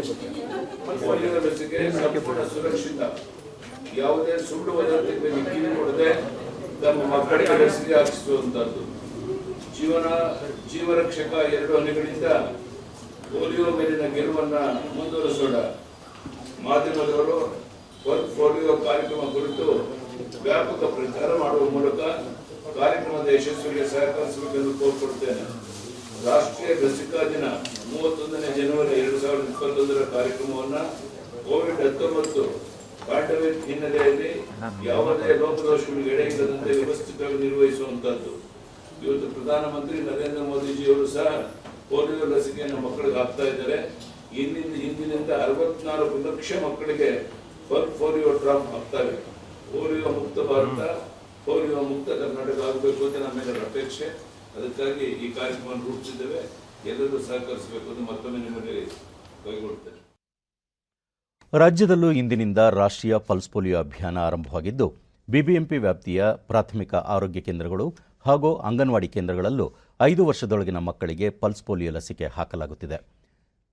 ಪೋಲಿಯೋ ಲಸಿಕೆ ಸಂಪೂರ್ಣ ಸುರಕ್ಷಿತ, ಯಾವುದೇ ಸುಳ್ಳು ವದಂತಿಗೆ ಕಿವಿ ಕೊಡದೆ ತಮ್ಮ ಮಕ್ಕಳಿಗೆ ಲಸಿಕೆ ಹಾಕಿಸುವಂತದ್ದು. ಜೀವರಕ್ಷಕ 2 ಹನಿಗಳಿಂದ ಪೋಲಿಯೋ ಮೇಲಿನ ಗೆಲುವನ್ನ ಮುಂದುವರಿಸೋಣ. ಮಾಧ್ಯಮದವರು ಪೋಲಿಯೋ ಕಾರ್ಯಕ್ರಮ ಕುರಿತು ವ್ಯಾಪಕ ಪ್ರಚಾರ ಮಾಡುವ ಮೂಲಕ ಕಾರ್ಯಕ್ರಮದ ಯಶಸ್ವಿಗೆ ಸಹಕರಿಸಬೇಕೆಂದು ಕೋರಿಕೊಡುತ್ತೇನೆ. ರಾಷ್ಟ್ರೀಯ ಲಸಿಕಾ ದಿನ 31 ಜನವರಿ 2021 ಕಾರ್ಯಕ್ರಮವನ್ನು ಕೋವಿಡ್-19 ಪ್ಯಾಂಡಮಿಕ್ ಹಿನ್ನೆಲೆಯಲ್ಲಿ ಯಾವುದೇ ಲೋಪದೋಷಗಳಿಗೆ ಎಡೆಯಿಲ್ಲದಂತೆ ವ್ಯವಸ್ಥಿತವಾಗಿ ನಿರ್ವಹಿಸುವಂತದ್ದು. ಇವತ್ತು ಪ್ರಧಾನಮಂತ್ರಿ ನರೇಂದ್ರ ಮೋದಿಜಿಯವರು ಸಹ ಪೋಲಿಯೋ ಲಸಿಕೆಯನ್ನು ಮಕ್ಕಳಿಗೆ ಹಾಕ್ತಾ ಇದ್ದಾರೆ. ಇಂದಿನಿಂದ 64 ಲಕ್ಷ ಮಕ್ಕಳಿಗೆ ಪೋಲಿಯೋ ಡ್ರಾಪ್ ಹಾಕ್ತಾರೆ. ಪೋಲಿಯೋ ಮುಕ್ತ ಭಾರತ, ಪೋಲಿಯೋ ಮುಕ್ತ ಕರ್ನಾಟಕ ಆಗಬೇಕು ಅಂತ ನಮ್ಮೆಲ್ಲರ ಅಪೇಕ್ಷೆ. ಅದಕ್ಕಾಗಿ ಈ ಕಾರ್ಯಕ್ರಮವನ್ನು ರೂಪಿಸಿದ್ದೇವೆ. ಎಲ್ಲರೂ ಸಹಕರಿಸಬೇಕು ಎಂದು ಮತ್ತೊಮ್ಮೆ ನಿಮ್ಮಲ್ಲಿ ಕೈಗೊಳ್ಳುತ್ತೇನೆ. ರಾಜ್ಯದಲ್ಲೂ ಇಂದಿನಿಂದ ರಾಷ್ಟ್ರೀಯ ಪಲ್ಸ್ ಪೋಲಿಯೋ ಅಭಿಯಾನ ಆರಂಭವಾಗಿದ್ದು, ಬಿಬಿಎಂಪಿ ವ್ಯಾಪ್ತಿಯ ಪ್ರಾಥಮಿಕ ಆರೋಗ್ಯ ಕೇಂದ್ರಗಳು ಹಾಗೂ ಅಂಗನವಾಡಿ ಕೇಂದ್ರಗಳಲ್ಲೂ 5 ವರ್ಷದೊಳಗಿನ ಮಕ್ಕಳಿಗೆ ಪಲ್ಸ್ ಪೋಲಿಯೋ ಲಸಿಕೆ ಹಾಕಲಾಗುತ್ತಿದೆ.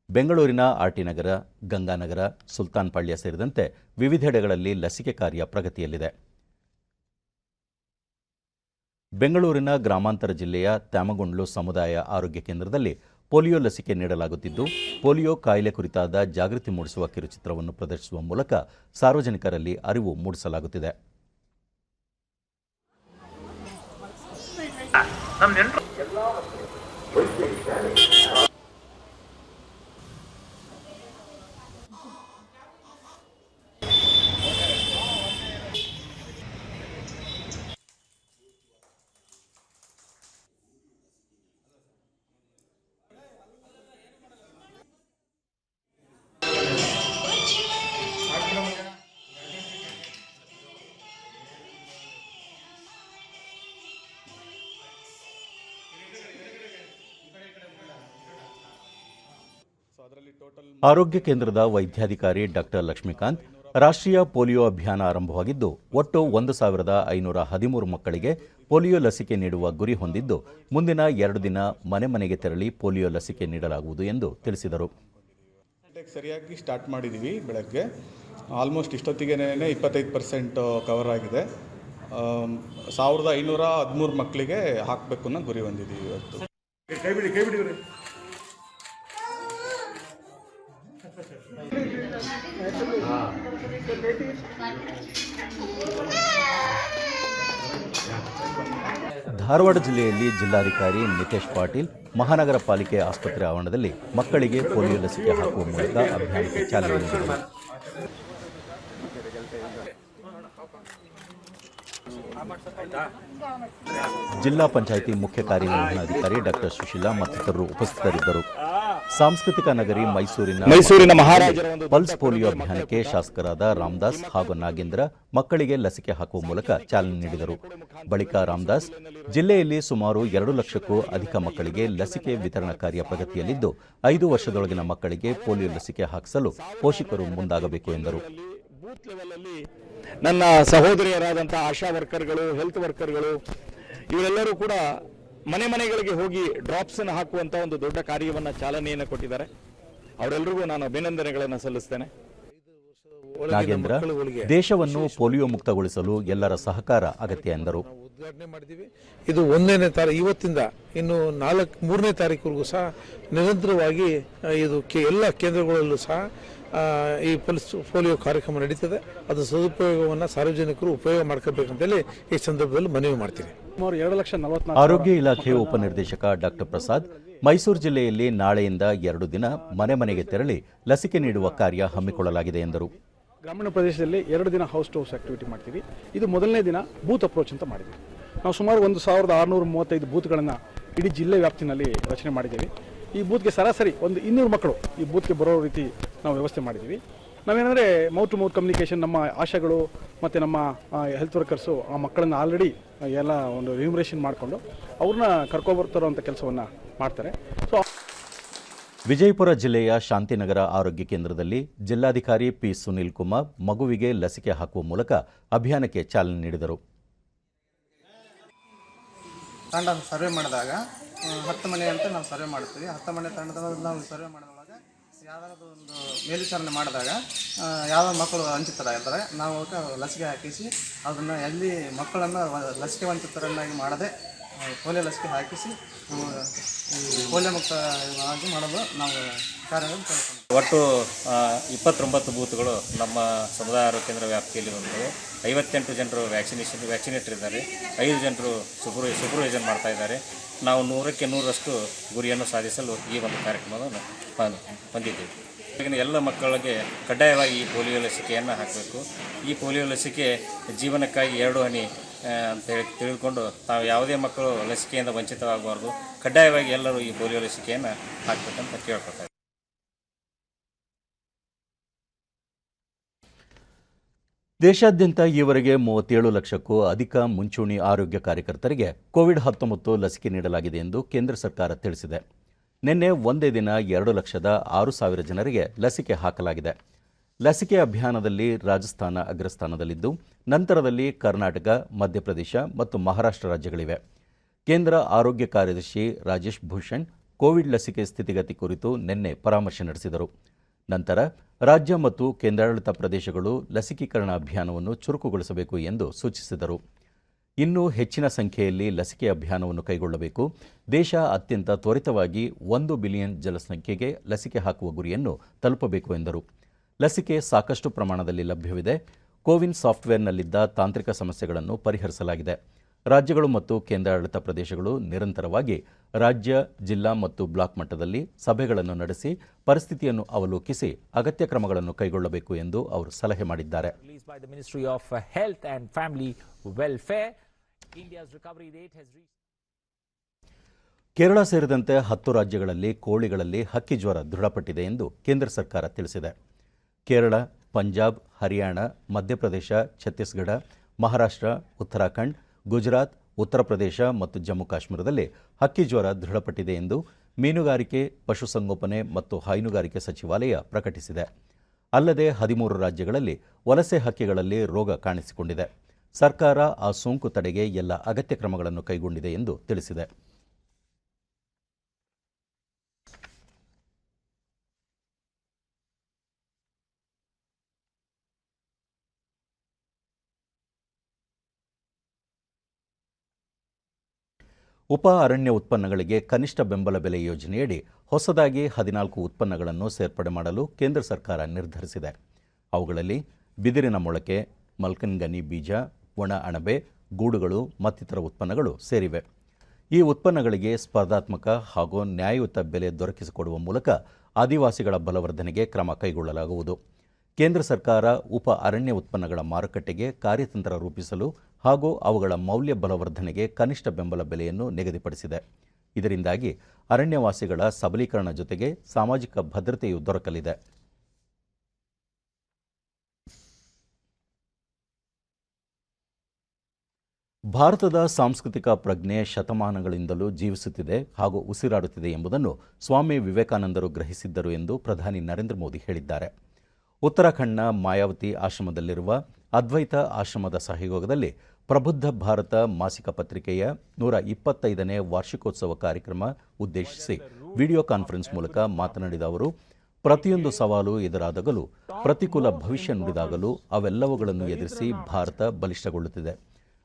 ಬೆಂಗಳೂರಿನ ಆರ್ಟಿ ನಗರ, ಗಂಗಾನಗರ, ಸುಲ್ತಾನ್ ಪಾಳ್ಯ ಸೇರಿದಂತೆ ವಿವಿಧೆಡೆಗಳಲ್ಲಿ ಲಸಿಕೆ ಕಾರ್ಯ ಪ್ರಗತಿಯಲ್ಲಿದೆ. ಬೆಂಗಳೂರಿನ ಗ್ರಾಮಾಂತರ ಜಿಲ್ಲೆಯ ತ್ಯಾಮಗೊಂಡ್ಲು ಸಮುದಾಯ ಆರೋಗ್ಯ ಕೇಂದ್ರದಲ್ಲಿ ಪೋಲಿಯೋ ಲಸಿಕೆ ನೀಡಲಾಗುತ್ತಿದ್ದು, ಪೋಲಿಯೋ ಕಾಯಿಲೆ ಕುರಿತಾದ ಜಾಗೃತಿ ಮೂಡಿಸುವ ಕಿರುಚಿತ್ರವನ್ನು ಪ್ರದರ್ಶಿಸುವ ಮೂಲಕ ಸಾರ್ವಜನಿಕರಲ್ಲಿ ಅರಿವು ಮೂಡಿಸಲಾಗುತ್ತಿದೆ. ಆರೋಗ್ಯ ಕೇಂದ್ರದ ವೈದ್ಯಾಧಿಕಾರಿ ಡಾಕ್ಟರ್ ಲಕ್ಷ್ಮೀಕಾಂತ್, ರಾಷ್ಟ್ರೀಯ ಪೋಲಿಯೋ ಅಭಿಯಾನ ಆರಂಭವಾಗಿದ್ದು, ಒಟ್ಟು 1513 ಮಕ್ಕಳಿಗೆ ಪೋಲಿಯೋ ಲಸಿಕೆ ನೀಡುವ ಗುರಿ ಹೊಂದಿದ್ದು, ಮುಂದಿನ 2 ದಿನ ಮನೆ ಮನೆಗೆ ತೆರಳಿ ಪೋಲಿಯೋ ಲಸಿಕೆ ನೀಡಲಾಗುವುದು ಎಂದು ತಿಳಿಸಿದರು. ಸರಿಯಾಗಿ ಸ್ಟಾರ್ಟ್ ಮಾಡಿದ್ದೀವಿ. ಬೆಳಗ್ಗೆ ಆಲ್ಮೋಸ್ಟ್ ಇಷ್ಟೊತ್ತಿಗೆ 25% ಕವರ್ ಆಗಿದೆ. 1513 ಮಕ್ಕಳಿಗೆ ಹಾಕಬೇಕು ಅನ್ನೋ ಗುರಿ ಹೊಂದಿದ್ದೀವಿ ಇವತ್ತು. ಧಾರವಾಡ ಜಿಲ್ಲೆಯಲ್ಲಿ ಜಿಲ್ಲಾಧಿಕಾರಿ ನಿತೇಶ್ ಪಾಟೀಲ್ ಮಹಾನಗರ ಪಾಲಿಕೆ ಆಸ್ಪತ್ರೆ ಆವರಣದಲ್ಲಿ ಮಕ್ಕಳಿಗೆ ಪೋಲಿಯೋ ಲಸಿಕೆ ಹಾಕುವ ಮೂಲಕ ಅಭಿಯಾನಕ್ಕೆ ಚಾಲನೆ ನೀಡಿದರು. ಜಿಲ್ಲಾ ಪಂಚಾಯಿತಿ ಮುಖ್ಯ ಕಾರ್ಯನಿರ್ವಹಣಾಧಿಕಾರಿ ಡಾಕ್ಟರ್ ಸುಶೀಲಾ ಮತ್ತಿತರರು ಉಪಸ್ಥಿತರಿದ್ದರು. ಸಾಂಸ್ಕೃತಿಕ ನಗರಿ ಮೈಸೂರಿನ ಮಹಾರಾಜರ ಪಲ್ಸ್ ಪೋಲಿಯೋ ಅಭಿಯಾನಕ್ಕೆ ಶಾಸಕರಾದ ರಾಮದಾಸ್ ಹಾಗೂ ನಾಗೇಂದ್ರ ಮಕ್ಕಳಿಗೆ ಲಸಿಕೆ ಹಾಕುವ ಮೂಲಕ ಚಾಲನೆ ನೀಡಿದರು. ಬಳಿಕ ರಾಮದಾಸ್, ಜಿಲ್ಲೆಯಲ್ಲಿ ಸುಮಾರು 2 ಲಕ್ಷಕ್ಕೂ ಅಧಿಕ ಮಕ್ಕಳಿಗೆ ಲಸಿಕೆ ವಿತರಣಾ ಕಾರ್ಯ ಪ್ರಗತಿಯಲ್ಲಿದ್ದು, 5 ವರ್ಷದೊಳಗಿನ ಮಕ್ಕಳಿಗೆ ಪೋಲಿಯೋ ಲಸಿಕೆ ಹಾಕಿಸಲು ಪೋಷಕರು ಮುಂದಾಗಬೇಕು ಎಂದರು. ನನ್ನ ಸಹೋದರಿಯರಾದಂಥ ಆಶಾ ವರ್ಕರ್ಗಳು, ಹೆಲ್ತ್ ವರ್ಕರ್ಗಳು ಇವರೆಲ್ಲರೂ ಕೂಡ ಮನೆಗಳಿಗೆ ಹೋಗಿ ಡ್ರಾಪ್ಸನ್ನು ಹಾಕುವಂಥ ಒಂದು ದೊಡ್ಡ ಕಾರ್ಯವನ್ನು ಚಾಲನೆಯನ್ನು ಕೊಟ್ಟಿದ್ದಾರೆ. ಅವರೆಲ್ಲರಿಗೂ ನಾನು ಅಭಿನಂದನೆಗಳನ್ನು ಸಲ್ಲಿಸ್ತೇನೆ. ನಾಗೇಂದ್ರ, ದೇಶವನ್ನು ಪೋಲಿಯೋ ಮುಕ್ತಗೊಳಿಸಲು ಎಲ್ಲರ ಸಹಕಾರ ಅಗತ್ಯ ಎಂದರು. ಉದ್ಘಾಟನೆ ಮಾಡಿದ್ದೀವಿ. ಇದು 1ನೇ ತಾರೀಕು, ಇವತ್ತಿಂದ ಇನ್ನು 3ನೇ ತಾರೀಕುವರೆಗೂ ಸಹ ನಿರಂತರವಾಗಿ ಇದು ಎಲ್ಲ ಕೇಂದ್ರಗಳಲ್ಲೂ ಸಹ ಈ ಪಲ್ಸ್ ಪೋಲಿಯೋ ಕಾರ್ಯಕ್ರಮ ನಡೀತದೆ. ಅದು ಸದುಪಯೋಗವನ್ನು ಸಾರ್ವಜನಿಕರು ಉಪಯೋಗ ಮಾಡ್ಕೋಬೇಕಂತೇಳಿ ಈ ಸಂದರ್ಭದಲ್ಲಿ ಮನವಿ ಮಾಡ್ತೀನಿ. ಆರೋಗ್ಯ ಇಲಾಖೆ ಉಪನಿರ್ದೇಶಕ ಡಾಕ್ಟರ್ ಪ್ರಸಾದ್, ಮೈಸೂರು ಜಿಲ್ಲೆಯಲ್ಲಿ ನಾಳೆಯಿಂದ 2 ದಿನ ಮನೆಗೆ ತೆರಳಿ ಲಸಿಕೆ ನೀಡುವ ಕಾರ್ಯ ಹಮ್ಮಿಕೊಳ್ಳಲಾಗಿದೆ ಎಂದರು. ಗ್ರಾಮೀಣ ಪ್ರದೇಶದಲ್ಲಿ 2 ದಿನ ಹೌಸ್ ಟು ಹೌಸ್ ಆಕ್ಟಿವಿಟಿ ಮಾಡ್ತೀವಿ. ಇದು ಮೊದಲನೇ ದಿನ ಬೂತ್ ಅಪ್ರೋಚ್ ಅಂತ ಮಾಡಿದ್ವಿ. ನಾವು ಸುಮಾರು 1635 ಬೂತ್ಗಳನ್ನು ಇಡೀ ಜಿಲ್ಲೆ ವ್ಯಾಪ್ತಿನಲ್ಲಿ ರಚನೆ ಮಾಡಿದ್ದೀವಿ. ಈ ಬೂತ್ಗೆ ಸರಾಸರಿ 200 ಮಕ್ಕಳು ಈ ಬೂತ್ಗೆ ಬರೋ ರೀತಿ ನಾವು ವ್ಯವಸ್ಥೆ ಮಾಡಿದ್ದೀವಿ. ನಾವೇನಂದರೆ ಮೌತ್ ಟು ಮೌತ್ ಕಮ್ಯುನಿಕೇಷನ್, ನಮ್ಮ ಆಶಾಗಳು ಮತ್ತು ನಮ್ಮ ಹೆಲ್ತ್ ವರ್ಕರ್ಸು ಆ ಮಕ್ಕಳನ್ನು ಆಲ್ರೆಡಿ ಎಲ್ಲ ಒಂದು ರಿಮ್ಯುನರೇಷನ್ ಮಾಡಿಕೊಂಡು ಅವ್ರನ್ನ ಕರ್ಕೊಬರ್ತಾರೋಂಥ ಕೆಲಸವನ್ನು ಮಾಡ್ತಾರೆ. ವಿಜಯಪುರ ಜಿಲ್ಲೆಯ ಶಾಂತಿನಗರ ಆರೋಗ್ಯ ಕೇಂದ್ರದಲ್ಲಿ ಜಿಲ್ಲಾಧಿಕಾರಿ ಪಿ ಸುನೀಲ್ ಕುಮಾರ್ ಮಗುವಿಗೆ ಲಸಿಕೆ ಹಾಕುವ ಮೂಲಕ ಅಭಿಯಾನಕ್ಕೆ ಚಾಲನೆ ನೀಡಿದರು. ತಂಡ ಸರ್ವೆ ಮಾಡಿದಾಗ 10 ಮನೆ ಅಂತ ನಾವು ಸರ್ವೆ ಮಾಡ್ತೀವಿ. 10 ಮನೆ ತಂಡದ ನಾವು ಸರ್ವೆ ಮಾಡೋದ್ರೊಳಗೆ ಯಾವುದಾದ್ರು ಒಂದು ಮೇಲ್ವಿಚಾರಣೆ ಮಾಡಿದಾಗ ಯಾವ ಮಕ್ಕಳು ವಂಚಿತರಾಗಿರ್ತಾರೆ, ನಾವು ಲಸಿಕೆ ಹಾಕಿಸಿ ಅದನ್ನು ಎಲ್ಲಿ ಮಕ್ಕಳನ್ನು ಲಸಿಕೆ ವಂಚಿತರನ್ನಾಗಿ ಮಾಡದೆ ಪೋಲಿಯೋ ಲಸಿಕೆ ಹಾಕಿಸಿ ನಮಗೆ ಈ ಪೋಲಿಯೋ ಮುಕ್ತ ಆಗಿ ಮಾಡಲು ನಾವು ಕಾರ್ಯಗಳನ್ನು ಕೈಗೊಳ್ಳುತ್ತೇವೆ. ಒಟ್ಟು 29 ಬೂತ್ಗಳು ನಮ್ಮ ಸಮುದಾಯ ಆರೋಗ್ಯ ಕೇಂದ್ರ ವ್ಯಾಪ್ತಿಯಲ್ಲಿ ಬಂದವು. 58 ಜನರು ವ್ಯಾಕ್ಸಿನೇಟರ್ ಇದ್ದಾರೆ, 5 ಜನರು ಸೂಪರ್ವೈಸನ್ ಮಾಡ್ತಾ ಇದ್ದಾರೆ. ನಾವು 100ಕ್ಕೆ 100ರಷ್ಟು ಗುರಿಯನ್ನು ಸಾಧಿಸಲು ಈ ಒಂದು ಕಾರ್ಯಕ್ರಮವನ್ನು ಹೊಂದಿದ್ದೇವೆ. ಈಗಿನ ಎಲ್ಲ ಮಕ್ಕಳಿಗೆ ಕಡ್ಡಾಯವಾಗಿ ಈ ಪೋಲಿಯೋ ಲಸಿಕೆಯನ್ನು ಹಾಕಬೇಕು. ಈ ಪೋಲಿಯೋ ಲಸಿಕೆ ಜೀವನಕ್ಕಾಗಿ 2 ಹನಿ ಅಂತ ಹೇಳಿ ತಿಳಿದುಕೊಂಡು ತಾವು ಯಾವುದೇ ಮಕ್ಕಳು ಲಸಿಕೆಯಿಂದ ವಂಚಿತವಾಗಬಾರ್ದು. ಕಡ್ಡಾಯವಾಗಿ ಎಲ್ಲರೂ ಈ ಪೋಲಿಯೋ ಲಸಿಕೆಯನ್ನು ಹಾಕಬೇಕಂತ ಕೇಳ್ಕೊಳ್ತಾರೆ. ದೇಶಾದ್ಯಂತ ಈವರೆಗೆ 37 ಲಕ್ಷಕ್ಕೂ ಅಧಿಕ ಮುಂಚೂಣಿ ಆರೋಗ್ಯ ಕಾರ್ಯಕರ್ತರಿಗೆ ಕೋವಿಡ್-19 ಲಸಿಕೆ ನೀಡಲಾಗಿದೆ ಎಂದು ಕೇಂದ್ರ ಸರ್ಕಾರ ತಿಳಿಸಿದೆ. ನಿನ್ನೆ ಒಂದೇ ದಿನ 2,06,000 ಜನರಿಗೆ ಲಸಿಕೆ ಹಾಕಲಾಗಿದೆ. ಲಸಿಕೆ ಅಭಿಯಾನದಲ್ಲಿ ರಾಜಸ್ಥಾನ ಅಗ್ರಸ್ಥಾನದಲ್ಲಿದ್ದು, ನಂತರದಲ್ಲಿ ಕರ್ನಾಟಕ, ಮಧ್ಯಪ್ರದೇಶ ಮತ್ತು ಮಹಾರಾಷ್ಟ್ರ ರಾಜ್ಯಗಳಿವೆ. ಕೇಂದ್ರ ಆರೋಗ್ಯ ಕಾರ್ಯದರ್ಶಿ ರಾಜೇಶ್ ಭೂಷಣ್ ಕೋವಿಡ್ ಲಸಿಕೆ ಸ್ಥಿತಿಗತಿ ಕುರಿತು ನಿನ್ನೆ ಪರಾಮರ್ಶೆ ನಡೆಸಿದರು. ನಂತರ ರಾಜ್ಯ ಮತ್ತು ಕೇಂದ್ರಾಡಳಿತ ಪ್ರದೇಶಗಳು ಲಸಿಕೀಕರಣ ಅಭಿಯಾನವನ್ನು ಚುರುಕುಗೊಳಿಸಬೇಕು ಎಂದು ಸೂಚಿಸಿದರು. ಇನ್ನೂ ಹೆಚ್ಚಿನ ಸಂಖ್ಯೆಯಲ್ಲಿ ಲಸಿಕೆ ಅಭಿಯಾನವನ್ನು ಕೈಗೊಳ್ಳಬೇಕು. ದೇಶ ಅತ್ಯಂತ ತ್ವರಿತವಾಗಿ 1 ಬಿಲಿಯನ್ ಜನಸಂಖ್ಯೆಗೆ ಲಸಿಕೆ ಹಾಕುವ ಗುರಿಯನ್ನು ತಲುಪಬೇಕು ಎಂದರು. ಲಸಿಕೆ ಸಾಕಷ್ಟು ಪ್ರಮಾಣದಲ್ಲಿ ಲಭ್ಯವಿದೆ. ಕೋವಿನ್ ಸಾಫ್ಟ್ವೇರ್ನಲ್ಲಿದ್ದ ತಾಂತ್ರಿಕ ಸಮಸ್ಯೆಗಳನ್ನು ಪರಿಹರಿಸಲಾಗಿದೆ. ರಾಜ್ಯಗಳು ಮತ್ತು ಕೇಂದ್ರಾಡಳಿತ ಪ್ರದೇಶಗಳು ನಿರಂತರವಾಗಿ ರಾಜ್ಯ, ಜಿಲ್ಲಾ ಮತ್ತು ಬ್ಲಾಕ್ ಮಟ್ಟದಲ್ಲಿ ಸಭೆಗಳನ್ನು ನಡೆಸಿ ಪರಿಸ್ಥಿತಿಯನ್ನು ಅವಲೋಕಿಸಿ ಅಗತ್ಯ ಕ್ರಮಗಳನ್ನು ಕೈಗೊಳ್ಳಬೇಕು ಎಂದು ಅವರು ಸಲಹೆ ಮಾಡಿದ್ದಾರೆ. ಕೇರಳ ಸೇರಿದಂತೆ 10 ರಾಜ್ಯಗಳಲ್ಲಿ ಕೋಳಿಗಳಲ್ಲಿ ಹಕ್ಕಿ ಜ್ವರ ದೃಢಪಟ್ಟಿದೆ ಎಂದು ಕೇಂದ್ರ ಸರ್ಕಾರ ತಿಳಿಸಿದೆ. ಕೇರಳ, ಪಂಜಾಬ್, ಹರಿಯಾಣ, ಮಧ್ಯಪ್ರದೇಶ, ಛತ್ತೀಸ್ಗಢ, ಮಹಾರಾಷ್ಟ್ರ, ಉತ್ತರಾಖಂಡ್, ಗುಜರಾತ್, ಉತ್ತರ ಪ್ರದೇಶ ಮತ್ತು ಜಮ್ಮು ಕಾಶ್ಮೀರದಲ್ಲಿ ಹಕ್ಕಿ ಜ್ವರ ದೃಢಪಟ್ಟಿದೆ ಎಂದು ಮೀನುಗಾರಿಕೆ, ಪಶುಸಂಗೋಪನೆ ಮತ್ತು ಹೈನುಗಾರಿಕೆ ಸಚಿವಾಲಯ ಪ್ರಕಟಿಸಿದೆ. ಅಲ್ಲದೆ 13 ರಾಜ್ಯಗಳಲ್ಲಿ ವಲಸೆ ಹಕ್ಕಿಗಳಲ್ಲಿ ರೋಗ ಕಾಣಿಸಿಕೊಂಡಿದೆ. ಸರ್ಕಾರ ಆ ಸೋಂಕು ತಡೆಗೆ ಎಲ್ಲ ಅಗತ್ಯ ಕ್ರಮಗಳನ್ನು ಕೈಗೊಂಡಿದೆ ಎಂದು ತಿಳಿಸಿದೆ. ಉಪ ಅರಣ್ಯ ಉತ್ಪನ್ನಗಳಿಗೆ ಕನಿಷ್ಠ ಬೆಂಬಲ ಬೆಲೆ ಯೋಜನೆಯಡಿ ಹೊಸದಾಗಿ 14 ಉತ್ಪನ್ನಗಳನ್ನು ಸೇರ್ಪಡೆ ಮಾಡಲು ಕೇಂದ್ರ ಸರ್ಕಾರ ನಿರ್ಧರಿಸಿದೆ. ಅವುಗಳಲ್ಲಿ ಬಿದಿರಿನ ಮೊಳಕೆ, ಮಲ್ಕನ್ಗನಿ ಬೀಜ, ಒಣ ಅಣಬೆ, ಗೂಡುಗಳು ಮತ್ತಿತರ ಉತ್ಪನ್ನಗಳು ಸೇರಿವೆ. ಈ ಉತ್ಪನ್ನಗಳಿಗೆ ಸ್ಪರ್ಧಾತ್ಮಕ ಹಾಗೂ ನ್ಯಾಯಯುತ ಬೆಲೆ ದೊರಕಿಸಿಕೊಡುವ ಮೂಲಕ ಆದಿವಾಸಿಗಳ ಬಲವರ್ಧನೆಗೆ ಕ್ರಮ ಕೈಗೊಳ್ಳಲಾಗುವುದು. ಕೇಂದ್ರ ಸರ್ಕಾರ ಉಪ ಅರಣ್ಯ ಉತ್ಪನ್ನಗಳ ಮಾರುಕಟ್ಟೆಗೆ ಕಾರ್ಯತಂತ್ರ ರೂಪಿಸಲು ಹಾಗೂ ಅವುಗಳ ಮೌಲ್ಯ ಬಲವರ್ಧನೆಗೆ ಕನಿಷ್ಠ ಬೆಂಬಲ ಬೆಲೆಯನ್ನು ನಿಗದಿಪಡಿಸಿದೆ. ಇದರಿಂದಾಗಿ ಅರಣ್ಯವಾಸಿಗಳ ಸಬಲೀಕರಣ ಜೊತೆಗೆ ಸಾಮಾಜಿಕ ಭದ್ರತೆಯೂ ದೊರಕಲಿದೆ. ಭಾರತದ ಸಾಂಸ್ಕೃತಿಕ ಪ್ರಜ್ಞೆ ಶತಮಾನಗಳಿಂದಲೂ ಜೀವಿಸುತ್ತಿದೆ ಹಾಗೂ ಉಸಿರಾಡುತ್ತಿದೆ ಎಂಬುದನ್ನು ಸ್ವಾಮಿ ವಿವೇಕಾನಂದರು ಗ್ರಹಿಸಿದ್ದರು ಎಂದು ಪ್ರಧಾನಿ ನರೇಂದ್ರ ಮೋದಿ ಹೇಳಿದ್ದಾರೆ. ಉತ್ತರಾಖಂಡ್ನ ಮಾಯಾವತಿ ಆಶ್ರಮದಲ್ಲಿರುವ ಅದ್ವೈತ ಆಶ್ರಮದ ಸಹಯೋಗದಲ್ಲಿ ಪ್ರಬುದ್ಧ ಭಾರತ ಮಾಸಿಕ ಪತ್ರಿಕೆಯ 125ನೇ ವಾರ್ಷಿಕೋತ್ಸವ ಕಾರ್ಯಕ್ರಮ ಉದ್ದೇಶಿಸಿ ವಿಡಿಯೋ ಕಾನ್ಫರೆನ್ಸ್ ಮೂಲಕ ಮಾತನಾಡಿದ ಅವರು, ಪ್ರತಿಯೊಂದು ಸವಾಲು ಎದುರಾದಾಗಲೂ, ಪ್ರತಿಕೂಲ ಭವಿಷ್ಯ ನುಡಿದಾಗಲೂ ಅವೆಲ್ಲವುಗಳನ್ನು ಎದುರಿಸಿ ಭಾರತ ಬಲಿಷ್ಠಗೊಳ್ಳುತ್ತಿದೆ.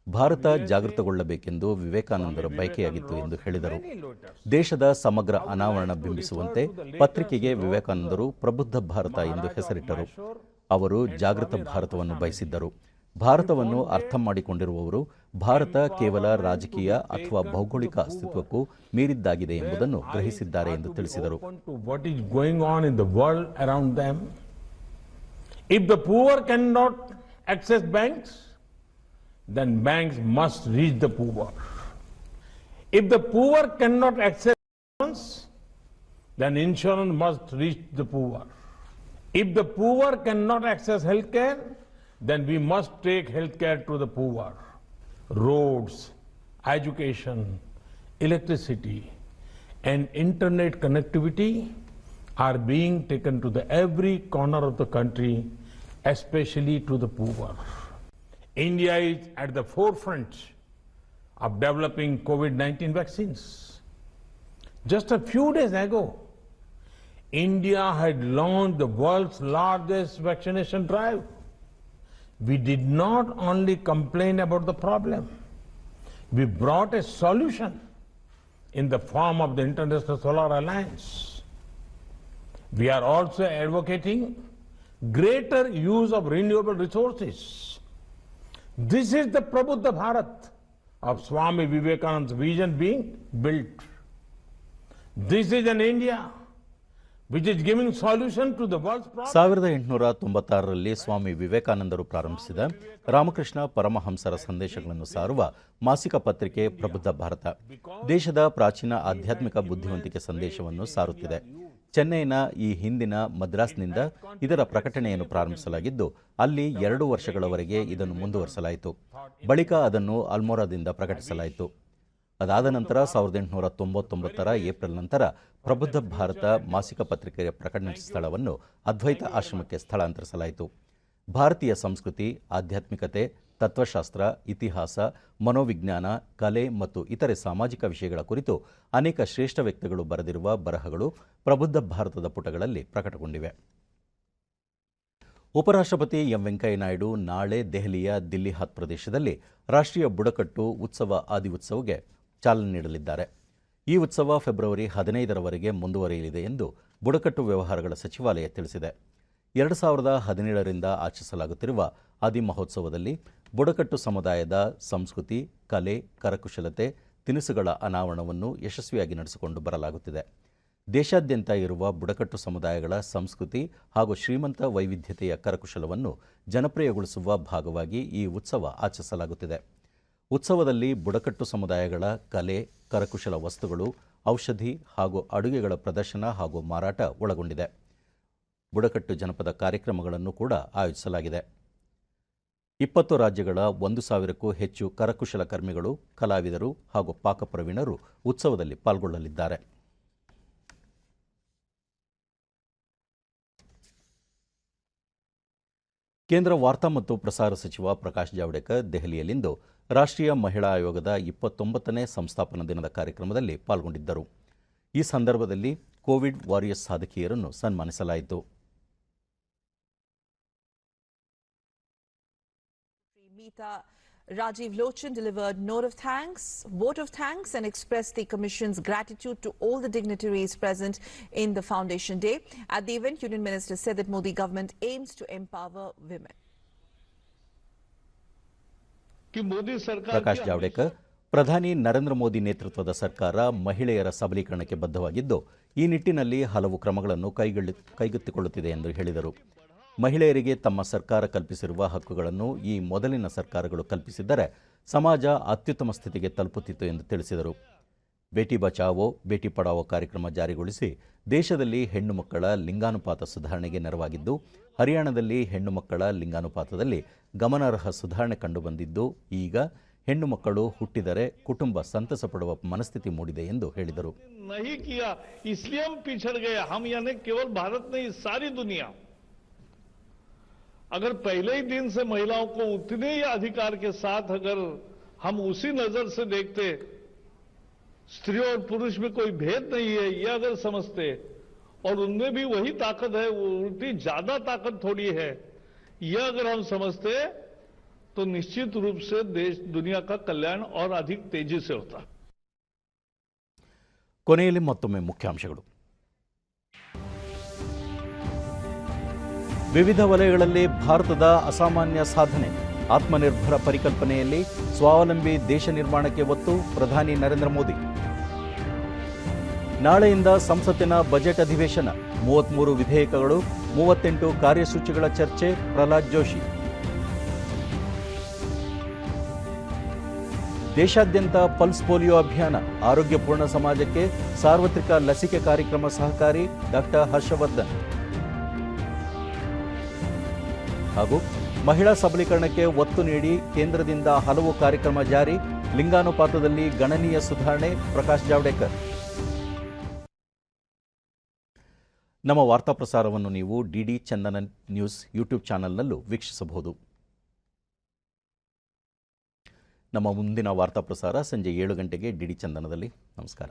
ಭಾರತ ಜಾಗೃತಗೊಳ್ಳಬೇಕೆಂದು ವಿವೇಕಾನಂದರ ಬಯಕೆಯಾಗಿತ್ತು ಎಂದು ಹೇಳಿದರು. ದೇಶದ ಸಮಗ್ರ ಅನಾವರಣ ಬಿಂಬಿಸುವಂತೆ ಪತ್ರಿಕೆಗೆ ವಿವೇಕಾನಂದರು ಪ್ರಬುದ್ಧ ಭಾರತ ಎಂದು ಹೆಸರಿಟ್ಟರು. ಅವರು ಜಾಗೃತ ಭಾರತವನ್ನು ಬಯಸಿದ್ದರು. ಭಾರತವನ್ನು ಅರ್ಥ ಮಾಡಿಕೊಂಡಿರುವವರು ಭಾರತ ಕೇವಲ ರಾಜಕೀಯ ಅಥವಾ ಭೌಗೋಳಿಕ ಅಸ್ತಿತ್ವಕ್ಕೂ ಮೀರಿದ್ದಾಗಿದೆ ಎಂಬುದನ್ನು ಗ್ರಹಿಸಿದ್ದಾರೆ ಎಂದು ತಿಳಿಸಿದರು. Then banks must reach the poor. If the poor cannot access insurance, then insurance must reach the poor. If the poor cannot access healthcare, then we must take healthcare to the poor. Roads, education, electricity, and internet connectivity are being taken to the every corner of the country, especially to the poor. India is at the forefront of developing COVID-19 vaccines. Just a few days ago, India had launched the world's largest vaccination drive. We did not only complain about the problem, we brought a solution in the form of the International Solar Alliance. We are also advocating greater use of renewable resources. This is the Prabuddha Bharat of Swami Vivekananda's vision being built. This is an India which is giving solution to the world's problems. 1896ರಲ್ಲಿ ಸ್ವಾಮಿ ವಿವೇಕಾನಂದರು ಪ್ರಾರಂಭಿಸಿದ ರಾಮಕೃಷ್ಣ ಪರಮಹಂಸರ ಸಂದೇಶಗಳನ್ನು ಸಾರುವ ಮಾಸಿಕ ಪತ್ರಿಕೆ ಪ್ರಬುದ್ಧ ಭಾರತ ದೇಶದ ಪ್ರಾಚೀನ ಆಧ್ಯಾತ್ಮಿಕ ಬುದ್ಧಿವಂತಿಕೆ ಸಂದೇಶವನ್ನು ಸಾರುತ್ತಿದೆ. ಚೆನ್ನೈನ ಈ ಹಿಂದಿನ ಮದ್ರಾಸ್ನಿಂದ ಇದರ ಪ್ರಕಟಣೆಯನ್ನು ಪ್ರಾರಂಭಿಸಲಾಗಿದ್ದು ಅಲ್ಲಿ 2 ವರ್ಷಗಳವರೆಗೆ ಇದನ್ನು ಮುಂದುವರಿಸಲಾಯಿತು. ಬಳಿಕ ಅದನ್ನು ಅಲ್ಮೋರಾದಿಂದ ಪ್ರಕಟಿಸಲಾಯಿತು. ಅದಾದ ನಂತರ 1899ರ ಏಪ್ರಿಲ್ ನಂತರ ಪ್ರಬುದ್ಧ ಭಾರತ ಮಾಸಿಕ ಪತ್ರಿಕೆಯ ಪ್ರಕಟಣೆ ಸ್ಥಳವನ್ನು ಅದ್ವೈತ ಆಶ್ರಮಕ್ಕೆ ಸ್ಥಳಾಂತರಿಸಲಾಯಿತು. ಭಾರತೀಯ ಸಂಸ್ಕೃತಿ, ಆಧ್ಯಾತ್ಮಿಕತೆ, ತತ್ವಶಾಸ್ತ್ರ, ಇತಿಹಾಸ, ಮನೋವಿಜ್ಞಾನ, ಕಲೆ ಮತ್ತು ಇತರೆ ಸಾಮಾಜಿಕ ವಿಷಯಗಳ ಕುರಿತು ಅನೇಕ ಶ್ರೇಷ್ಠ ವ್ಯಕ್ತಿಗಳು ಬರೆದಿರುವ ಬರಹಗಳು ಪ್ರಬುದ್ಧ ಭಾರತದ ಪುಟಗಳಲ್ಲಿ ಪ್ರಕಟಗೊಂಡಿವೆ. ಉಪರಾಷ್ಟ್ರಪತಿ ಎಂ ವೆಂಕಯ್ಯನಾಯ್ಡು ನಾಳೆ ದೆಹಲಿಯ ದಿಲ್ಲಿ ಹಾತ್ ಪ್ರದೇಶದಲ್ಲಿ ರಾಷ್ಟ್ರೀಯ ಬುಡಕಟ್ಟು ಉತ್ಸವ ಆದಿ ಉತ್ಸವಕ್ಕೆ ಚಾಲನೆ ನೀಡಲಿದ್ದಾರೆ. ಈ ಉತ್ಸವ ಫೆಬ್ರವರಿ 15ರವರೆಗೆ ಮುಂದುವರಿಯಲಿದೆ ಎಂದು ಬುಡಕಟ್ಟು ವ್ಯವಹಾರಗಳ ಸಚಿವಾಲಯ ತಿಳಿಸಿದೆ. 2017ರಿಂದ ಆಚರಿಸಲಾಗುತ್ತಿರುವ ಆದಿ ಮಹೋತ್ಸವದಲ್ಲಿ ಬುಡಕಟ್ಟು ಸಮುದಾಯದ ಸಂಸ್ಕೃತಿ, ಕಲೆ, ಕರಕುಶಲತೆ, ತಿನಿಸುಗಳ ಅನಾವರಣವನ್ನು ಯಶಸ್ವಿಯಾಗಿ ನಡೆಸಿಕೊಂಡು ಬರಲಾಗುತ್ತಿದೆ. ದೇಶಾದ್ಯಂತ ಇರುವ ಬುಡಕಟ್ಟು ಸಮುದಾಯಗಳ ಸಂಸ್ಕೃತಿ ಹಾಗೂ ಶ್ರೀಮಂತ ವೈವಿಧ್ಯತೆಯ ಕರಕುಶಲವನ್ನು ಜನಪ್ರಿಯಗೊಳಿಸುವ ಭಾಗವಾಗಿ ಈ ಉತ್ಸವ ಆಚರಿಸಲಾಗುತ್ತಿದೆ. ಉತ್ಸವದಲ್ಲಿ ಬುಡಕಟ್ಟು ಸಮುದಾಯಗಳ ಕಲೆ, ಕರಕುಶಲ ವಸ್ತುಗಳು, ಔಷಧಿ ಹಾಗೂ ಅಡುಗೆಗಳ ಪ್ರದರ್ಶನ ಹಾಗೂ ಮಾರಾಟ ಒಳಗೊಂಡಿದೆ. ಬುಡಕಟ್ಟು ಜನಪದ ಕಾರ್ಯಕ್ರಮಗಳನ್ನು ಕೂಡ ಆಯೋಜಿಸಲಾಗಿದೆ. 20 ರಾಜ್ಯಗಳ 1,000ಕ್ಕೂ ಹೆಚ್ಚು ಕರಕುಶಲ ಕರ್ಮಿಗಳು, ಕಲಾವಿದರು ಹಾಗೂ ಪಾಕಪ್ರವೀಣರು ಉತ್ಸವದಲ್ಲಿ ಪಾಲ್ಗೊಳ್ಳಲಿದ್ದಾರೆ. ಕೇಂದ್ರ ವಾರ್ತಾ ಮತ್ತು ಪ್ರಸಾರ ಸಚಿವ ಪ್ರಕಾಶ್ ಜಾವಡೇಕರ್ ದೆಹಲಿಯಲ್ಲಿಂದು ರಾಷ್ಟ್ರೀಯ ಮಹಿಳಾ ಆಯೋಗದ 29ನೇ ಸಂಸ್ಥಾಪನಾ ದಿನದ ಕಾರ್ಯಕ್ರಮದಲ್ಲಿ ಪಾಲ್ಗೊಂಡಿದ್ದರು. ಈ ಸಂದರ್ಭದಲ್ಲಿ ಕೋವಿಡ್ ವಾರಿಯರ್ಸ್ ಸಾಧಕಿಯರನ್ನು ಸನ್ಮಾನಿಸಲಾಯಿತು. Rajiv Lochan delivered vote of thanks and expressed the Commission's gratitude to all the dignitaries present in the Foundation Day. At the event, Union Minister said that Modi government aims to empower women. Prakash Javadekar, ಪ್ರಧಾನಿ ನರೇಂದ್ರ ಮೋದಿ ನೇತೃತ್ವದ ಸರ್ಕಾರ ಮಹಿಳೆಯರ ಸಬಲೀಕರಣಕ್ಕೆ ಬದ್ಧವಾಗಿದ್ದು ಈ ನಿಟ್ಟಿನಲ್ಲಿ ಹಲವು ಕ್ರಮಗಳನ್ನು ಕೈಗೆತ್ತಿಕೊಳ್ಳುತ್ತಿದೆ ಎಂದು ಹೇಳಿದರು. ಮಹಿಳೆಯರಿಗೆ ತಮ್ಮ ಸರ್ಕಾರ ಕಲ್ಪಿಸಿರುವ ಹಕ್ಕುಗಳನ್ನು ಈ ಮೊದಲಿನ ಸರ್ಕಾರಗಳು ಕಲ್ಪಿಸಿದ್ದರೆ ಸಮಾಜ ಅತ್ಯುತ್ತಮ ಸ್ಥಿತಿಗೆ ತಲುಪುತ್ತಿತ್ತು ಎಂದು ತಿಳಿಸಿದರು. ಬೇಟಿ ಬಚಾವೋ ಬೇಟಿ ಪಢಾವೋ ಕಾರ್ಯಕ್ರಮ ಜಾರಿಗೊಳಿಸಿ ದೇಶದಲ್ಲಿ ಹೆಣ್ಣು ಮಕ್ಕಳ ಲಿಂಗಾನುಪಾತ ಸುಧಾರಣೆಗೆ ನೆರವಾಗಿದ್ದು ಹರಿಯಾಣದಲ್ಲಿ ಹೆಣ್ಣು ಮಕ್ಕಳ ಲಿಂಗಾನುಪಾತದಲ್ಲಿ ಗಮನಾರ್ಹ ಸುಧಾರಣೆ ಕಂಡುಬಂದಿದ್ದು ಈಗ ಹೆಣ್ಣು ಮಕ್ಕಳು ಹುಟ್ಟಿದರೆ ಕುಟುಂಬ ಸಂತಸ ಪಡುವ ಮನಸ್ಥಿತಿ ಮೂಡಿದೆ ಎಂದು ಹೇಳಿದರು. अगर पहले ही दिन से महिलाओं को उतने ही अधिकार के साथ अगर हम उसी नजर से देखते, स्त्री और पुरुष में कोई भेद नहीं है ये अगर समझते और उनमें भी वही ताकत है, वो उल्टी ज्यादा ताकत थोड़ी है, यह अगर हम समझते तो निश्चित रूप से देश दुनिया का कल्याण और अधिक तेजी से होता. ಕೊನೆಯಲ್ಲಿ ಮತ್ತೊಮ್ಮೆ ಮುಖ್ಯಾಂಶಗಳು. ವಿವಿಧ ವಲಯಗಳಲ್ಲಿ ಭಾರತದ ಅಸಾಮಾನ್ಯ ಸಾಧನೆ, ಆತ್ಮನಿರ್ಭರ ಪರಿಕಲ್ಪನೆಯಲ್ಲಿ ಸ್ವಾವಲಂಬಿ ದೇಶ ನಿರ್ಮಾಣಕ್ಕೆ ಒತ್ತು, ಪ್ರಧಾನಿ ನರೇಂದ್ರ ಮೋದಿ. ನಾಳೆಯಿಂದ ಸಂಸತ್ತಿನ ಬಜೆಟ್ ಅಧಿವೇಶನ, 33 ವಿಧೇಯಕಗಳು, 38 ಕಾರ್ಯಸೂಚಿಗಳ ಚರ್ಚೆ, ಪ್ರಹ್ಲಾದ್ ಜೋಶಿ. ದೇಶಾದ್ಯಂತ ಪಲ್ಸ್ ಪೋಲಿಯೋ ಅಭಿಯಾನ, ಆರೋಗ್ಯಪೂರ್ಣ ಸಮಾಜಕ್ಕೆ ಸಾರ್ವತ್ರಿಕ ಲಸಿಕೆ ಕಾರ್ಯಕ್ರಮ ಸಹಕಾರಿ, ಡಾಕ್ಟರ್ ಹರ್ಷವರ್ಧನ್. ಹಾಗೂ ಮಹಿಳಾ ಸಬಲೀಕರಣಕ್ಕೆ ಒತ್ತು ನೀಡಿ ಕೇಂದ್ರದಿಂದ ಹಲವು ಕಾರ್ಯಕ್ರಮ ಜಾರಿ, ಲಿಂಗಾನುಪಾತದಲ್ಲಿ ಗಣನೀಯ ಸುಧಾರಣೆ, ಪ್ರಕಾಶ್ ಜಾವಡೇಕರ್. ನಮ್ಮ ವಾರ್ತಾ ಪ್ರಸಾರವನ್ನು ನೀವು ಡಿಡಿ ಚಂದನ ನ್ಯೂಸ್ ಯೂಟ್ಯೂಬ್ ಚಾನೆಲ್ನಲ್ಲೂ ವೀಕ್ಷಿಸಬಹುದು. ನಮ್ಮ ಮುಂದಿನ ವಾರ್ತಾ ಪ್ರಸಾರ ಸಂಜೆ 7 ಗಂಟೆಗೆ ಡಿಡಿ ಚಂದನದಲ್ಲಿ. ನಮಸ್ಕಾರ.